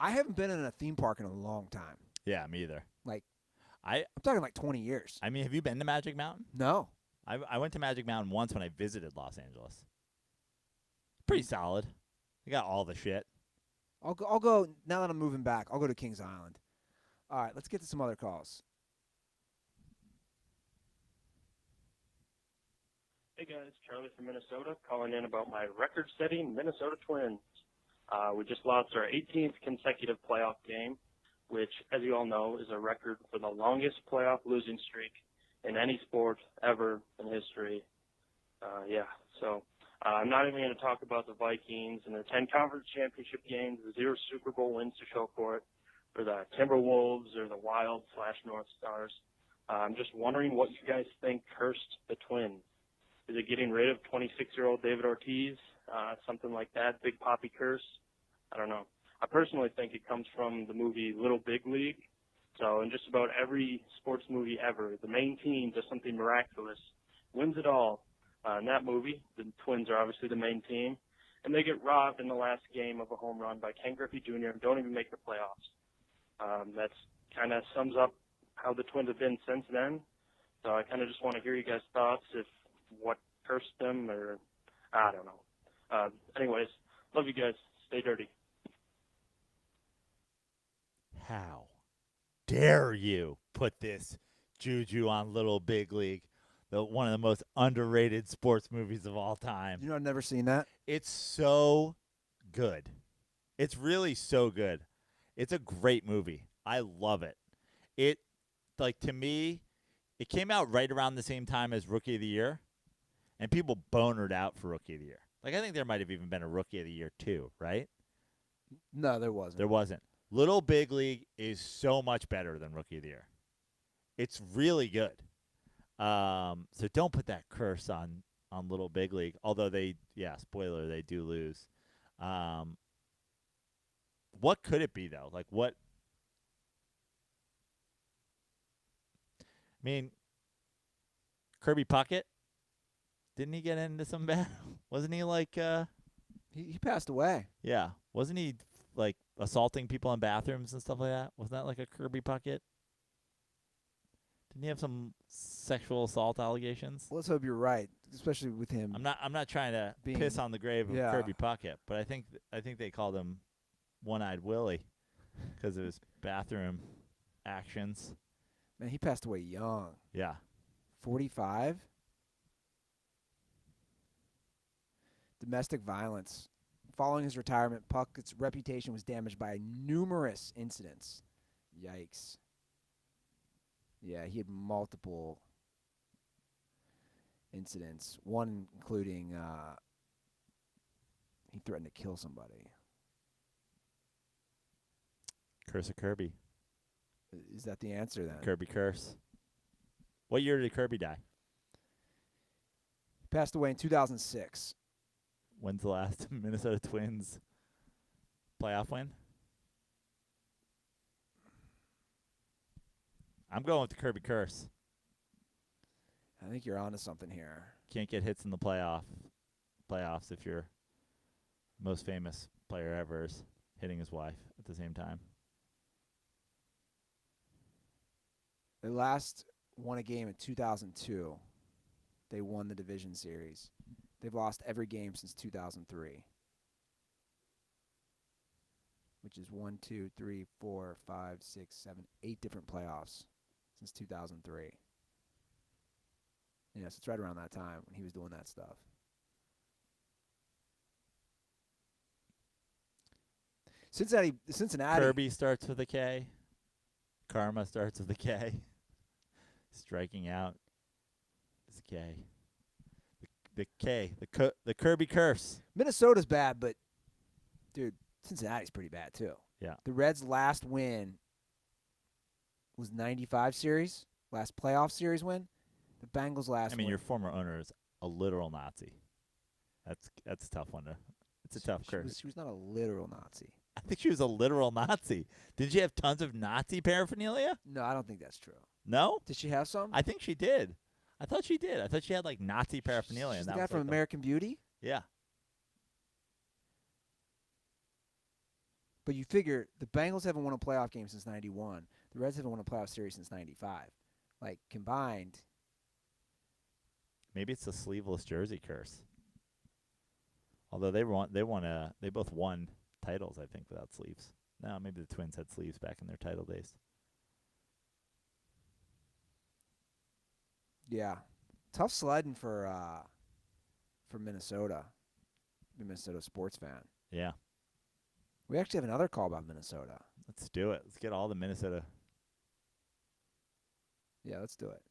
I haven't been in a theme park in a long time. Yeah, me either. Like, I'm talking like 20 years. I mean, have you been to Magic Mountain? No. I went to Magic Mountain once when I visited Los Angeles. Pretty solid. They got all the shit. I'll go now that I'm moving back. I'll go to Kings Island. All right, let's get to some other calls. Hey guys, Charlie from Minnesota calling in about my record-setting Minnesota Twins. We just lost our 18th consecutive playoff game, which, as you all know, is a record for the longest playoff losing streak in any sport ever in history. So I'm not even going to talk about the Vikings and their 10 conference championship games, the 0 Super Bowl wins to show for it, or the Timberwolves or the Wild/North Stars. I'm just wondering what you guys think cursed the Twins. Is it getting rid of 26-year-old David Ortiz? something like that, Big Papi curse. I don't know. I personally think it comes from the movie Little Big League. So in just about every sports movie ever, the main team does something miraculous, wins it all. In that movie, the Twins are obviously the main team, and they get robbed in the last game of a home run by Ken Griffey Jr. and don't even make the playoffs. That's kind of sums up how the Twins have been since then. So I kind of just want to hear you guys' thoughts, if what cursed them, or I don't know. Anyways, love you guys. Stay dirty. How dare you put this juju on Little Big League, one of the most underrated sports movies of all time? You know, I've never seen that. It's so good. It's really so good. It's a great movie. I love it. It, like, to me, it came out right around the same time as Rookie of the Year, and people bonered out for Rookie of the Year. Like, I think there might have even been a Rookie of the Year too, right? No, there wasn't. There wasn't. Little Big League is so much better than Rookie of the Year. It's really good. So don't put that curse on Little Big League. Although spoiler, they do lose. What could it be though? Like what? I mean, Kirby Puckett, didn't he get into some bad? Wasn't he like? He passed away. Yeah, wasn't he like assaulting people in bathrooms and stuff like that? Wasn't that like a Kirby Puckett? Didn't he have some sexual assault allegations? Well, let's hope you're right, especially with him. I'm not trying to piss on the grave of Kirby Puckett, but I think they called him One-Eyed Willie because of his bathroom actions. Man, he passed away young. Yeah. 45. Domestic violence. Following his retirement, Puckett's reputation was damaged by numerous incidents. Yikes. Yeah, he had multiple incidents. One including he threatened to kill somebody. Curse of Kirby. Is that the answer then? Kirby curse. What year did Kirby die? He passed away in 2006. When's the last Minnesota Twins playoff win? I'm going with the Kirby curse. I think you're onto something here. Can't get hits in the playoffs if your most famous player ever is hitting his wife at the same time. They last won a game in 2002. They won the Division Series. They've lost every game since 2003. Which is 1, 2, 3, 4, 5, 6, 7, 8 different playoffs since 2003. Yes, it's right around that time when he was doing that stuff. Cincinnati. Kirby starts with a K. Karma starts with a K. Striking out is a K. The K. The Kirby curse. Minnesota's bad, but dude, Cincinnati's pretty bad too. Yeah. The Reds' last win was 95 series, last playoff series win. The Bengals' last win. Your former owner is a literal Nazi. That's a tough one. It's a tough curse. She was not a literal Nazi. I think she was a literal Nazi. Did she have tons of Nazi paraphernalia? No, I don't think that's true. No? Did she have some? I think she did. I thought she did. I thought she had like Nazi paraphernalia. She's and the guy from American Beauty? Yeah. But you figure the Bengals haven't won a playoff game since 91. The Reds haven't won a playoff series since 95. Like, combined. Maybe it's the sleeveless jersey curse. Although they both won titles, I think, without sleeves. No, maybe the Twins had sleeves back in their title days. Yeah. Tough sledding for Minnesota. The Minnesota sports fan. Yeah. We actually have another call about Minnesota. Let's do it. Let's get all the Minnesota. Yeah, let's do it.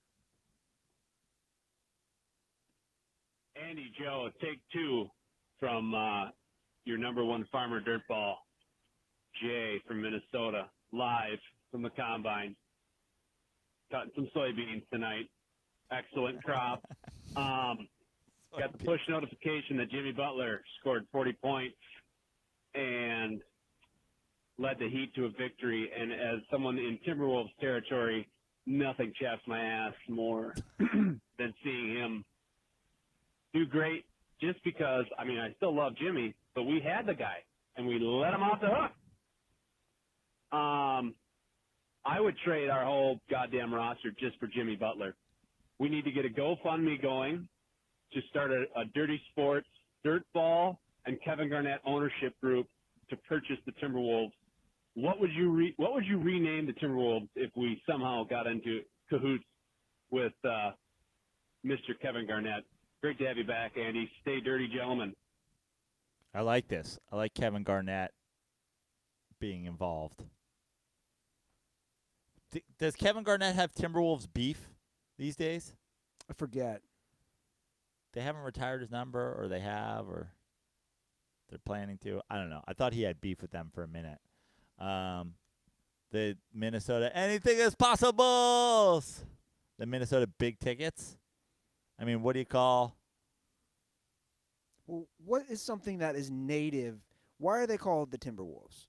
Andy, Joe, take two from your number one farmer, DirtBall, Jay from Minnesota, live from the combine. Cutting some soybeans tonight. Excellent crop. got the push notification that Jimmy Butler scored 40 points and led the Heat to a victory. And as someone in Timberwolves territory, nothing chaps my ass more than seeing him do great just because, I mean, I still love Jimmy, but we had the guy, and we let him off the hook. I would trade our whole goddamn roster just for Jimmy Butler. We need to get a GoFundMe going to start a Dirty Sports, DirtBall, and Kevin Garnett ownership group to purchase the Timberwolves. What would you rename the Timberwolves if we somehow got into cahoots with Mr. Kevin Garnett? Great to have you back, Andy. Stay dirty, gentlemen. I like this. I like Kevin Garnett being involved. Does Kevin Garnett have Timberwolves beef these days? I forget. They haven't retired his number, or they have, or they're planning to. I don't know. I thought he had beef with them for a minute. The Minnesota, anything is possible. The Minnesota big tickets. I mean, what do you call? Well, what is something that is native? Why are they called the Timberwolves?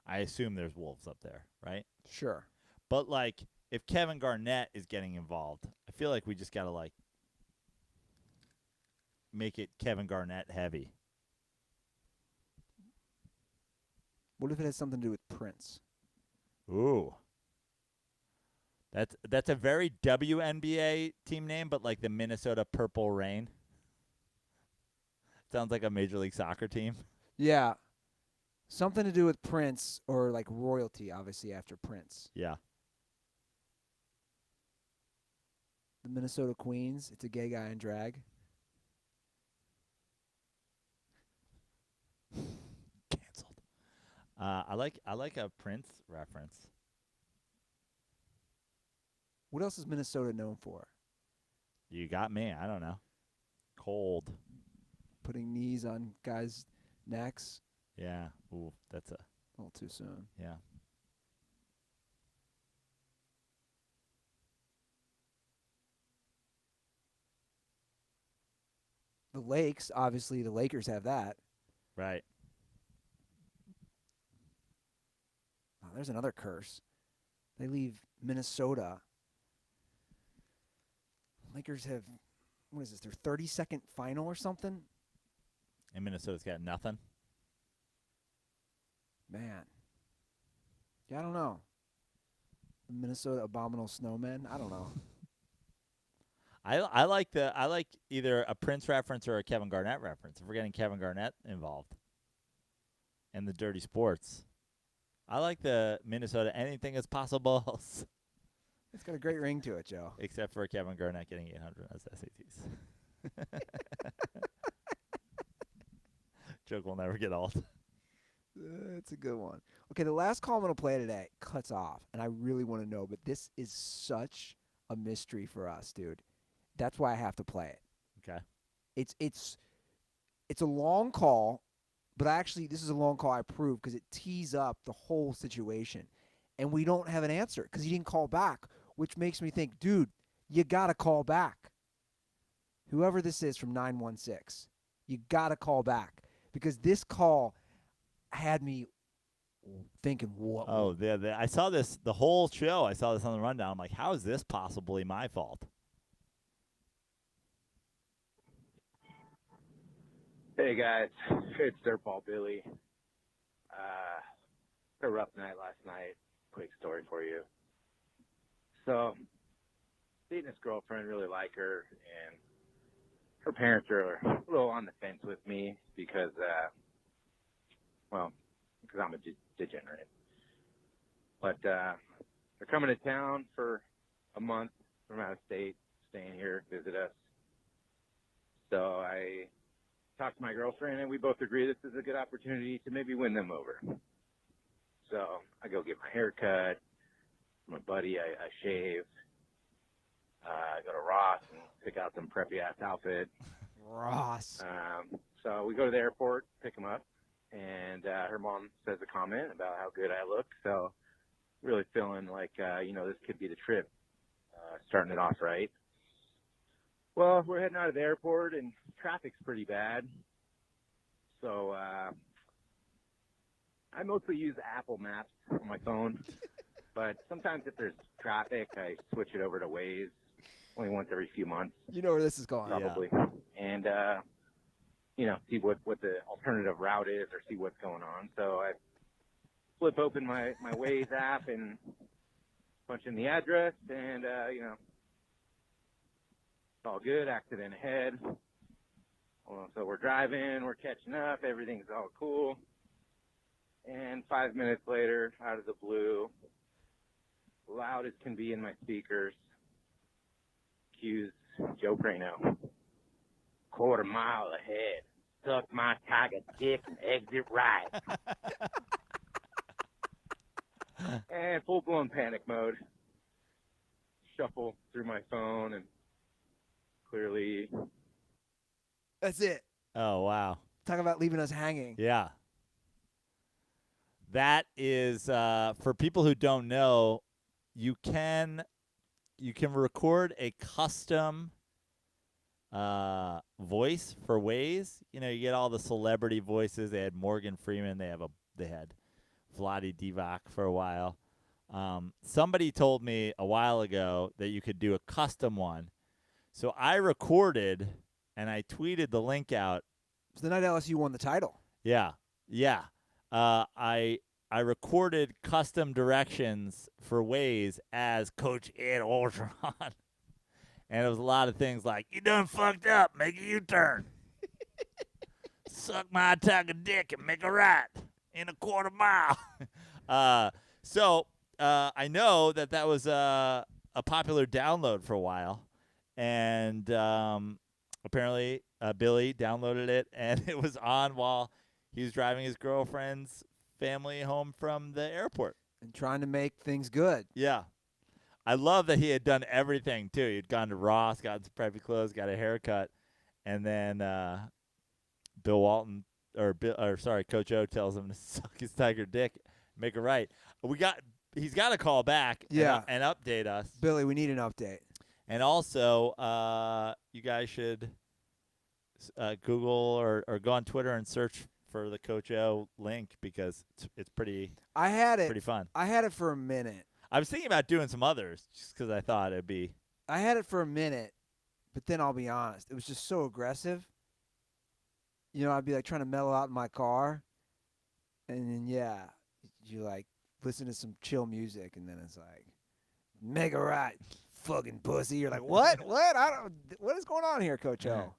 I assume there's wolves up there, right? Sure. But, like, if Kevin Garnett is getting involved, I feel like we just got to, like, make it Kevin Garnett heavy. What if it has something to do with Prince? Ooh. That's a very WNBA team name, but like the Minnesota Purple Rain. Sounds like a Major League Soccer team. Yeah. Something to do with Prince or like royalty, obviously, after Prince. Yeah. The Minnesota Queens. It's a gay guy in drag. Canceled. I like a Prince reference. What else is Minnesota known for? You got me. I don't know. Cold. Putting knees on guys' necks. Yeah. Ooh, that's a little too soon. yeah. The Lakes, obviously, the Lakers have that. Right. Oh, there's another curse. They leave Minnesota. Lakers have, what is this, their 32nd final or something? And Minnesota's got nothing. Man. Yeah, I don't know. The Minnesota Abominable Snowmen? I don't know. I like either a Prince reference or a Kevin Garnett reference. If we're getting Kevin Garnett involved. And the dirty sports. I like the Minnesota anything is possible. It's got a great ring to it, Joe. Except for Kevin Garnett getting 800 on his SATs. Joke will never get old. That's a good one. Okay, the last call I'm going to play today cuts off, and I really want to know, but this is such a mystery for us, dude. That's why I have to play it. Okay. It's a long call, but actually this is a long call I approve because it tees up the whole situation. And we don't have an answer because he didn't call back, which makes me think, dude, you got to call back. Whoever this is from 916, you got to call back because this call had me thinking, what? Oh, I saw this the whole show. I saw this on the rundown. I'm like, how is this possibly my fault? Hey guys, it's Dirtball Billy. A rough night last night. Quick story for you. So, dating this girlfriend, really like her, and her parents are a little on the fence with me because I'm a degenerate. But they're coming to town for a month from out of state, staying here, visit us. So I talked to my girlfriend, and we both agree this is a good opportunity to maybe win them over. So I go get my hair cut. My buddy, I shave. I go to Ross and pick out some preppy-ass outfit. Ross. So we go to the airport, pick him up, and her mom says a comment about how good I look. So really feeling like, this could be the trip, starting it off right. Well, we're heading out of the airport, and traffic's pretty bad. So I mostly use Apple Maps on my phone. But sometimes if there's traffic, I switch it over to Waze only once every few months. You know where this is going. Probably. Yeah. And, see what the alternative route is or see what's going on. So I flip open my Waze app and punch in the address, and, it's all good, accident ahead. Well, so we're driving, we're catching up, everything's all cool. And 5 minutes later, out of the blue, loud as can be in my speakers, cues Joe Prano. Quarter mile ahead. Suck my tiger dick and exit right. And full-blown panic mode. Shuffle through my phone, and clearly... That's it. Oh, wow. Talk about leaving us hanging. Yeah. That is, for people who don't know, you can record a custom voice for Waze. You know, you get all the celebrity voices. They had Morgan Freeman. They had Vlade Divac for a while. Somebody told me a while ago that you could do a custom one. So I recorded and I tweeted the link out. It's the night LSU won the title. Yeah. I recorded custom directions for Waze as Coach Ed Orgeron. And it was a lot of things like, you done fucked up, make a U-turn. Suck my tiger dick and make a right in a quarter mile. So I know that was a popular download for a while. And apparently Billy downloaded it, and it was on while he was driving his girlfriend's family home from the airport. And trying to make things good. Yeah. I love that he had done everything, too. He'd gone to Ross, got some preppy clothes, got a haircut, and then Coach O tells him to suck his tiger dick, make it right. He's got to call back and update us. Billy, we need an update. And also, you guys should Google or go on Twitter and search for the Coach O link, because it's pretty fun. I had it for a minute. I was thinking about doing some others just because I thought it'd be. I had it for a minute, but then I'll be honest, it was just so aggressive. You know, I'd be like trying to mellow out in my car, and then you like listen to some chill music, and then it's like, mega right, fucking pussy. You're like, what? What? What is going on here, Coach O?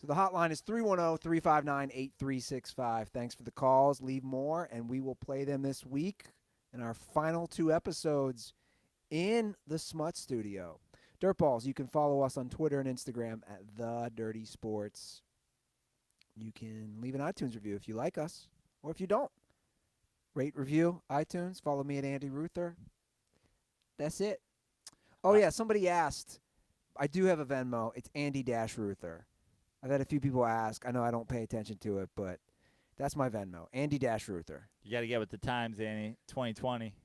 So the hotline is 310-359-8365. Thanks for the calls. Leave more, and we will play them this week in our final 2 episodes in the Smut Studio. Dirtballs, you can follow us on Twitter and Instagram at The Dirty Sports. You can leave an iTunes review if you like us, or if you don't. Rate, review, iTunes. Follow me at Andy Ruther. That's it. Oh, yeah, somebody asked. I do have a Venmo. It's Andy-Ruther. I've had a few people ask. I know I don't pay attention to it, but that's my Venmo, Andy-Ruther. You got to get with the times, Andy. 2020.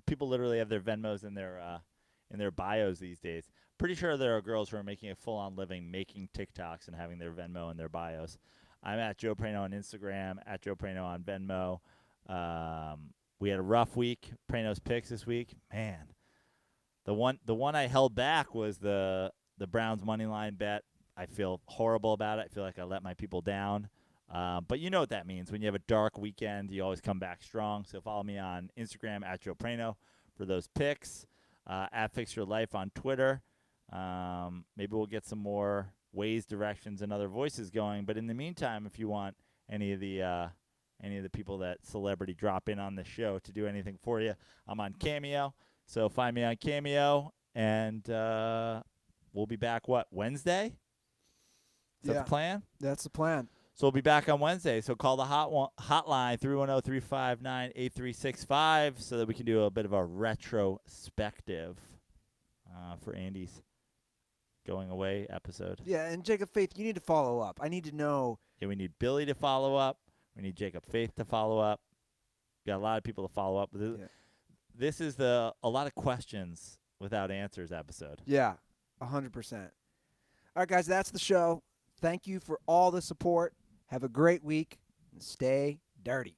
People literally have their Venmos in their bios these days. Pretty sure there are girls who are making a full-on living making TikToks and having their Venmo in their bios. I'm at Joe Prano on Instagram, at Joe Prano on Venmo. We had a rough week. Prano's picks this week. Man, the one I held back was the Browns money line bet. I feel horrible about it. I feel like I let my people down. But you know what that means. When you have a dark weekend, you always come back strong. So follow me on Instagram, at Joe Prano, for those picks. At Fix Your Life on Twitter. Maybe we'll get some more Waze directions and other voices going. But in the meantime, if you want any of the people that celebrity drop in on the show to do anything for you, I'm on Cameo. So find me on Cameo, and we'll be back, Wednesday? Is that the plan? That's the plan. So we'll be back on Wednesday. So call the hotline, 310-359-8365, so that we can do a bit of a retrospective for Andy's going away episode. Yeah, and Jacob Faith, you need to follow up. I need to know. Yeah, we need Billy to follow up. We need Jacob Faith to follow up. We got a lot of people to follow up. This is a lot of questions without answers episode. Yeah. 100%. All right, guys, that's the show. Thank you for all the support. Have a great week and stay dirty.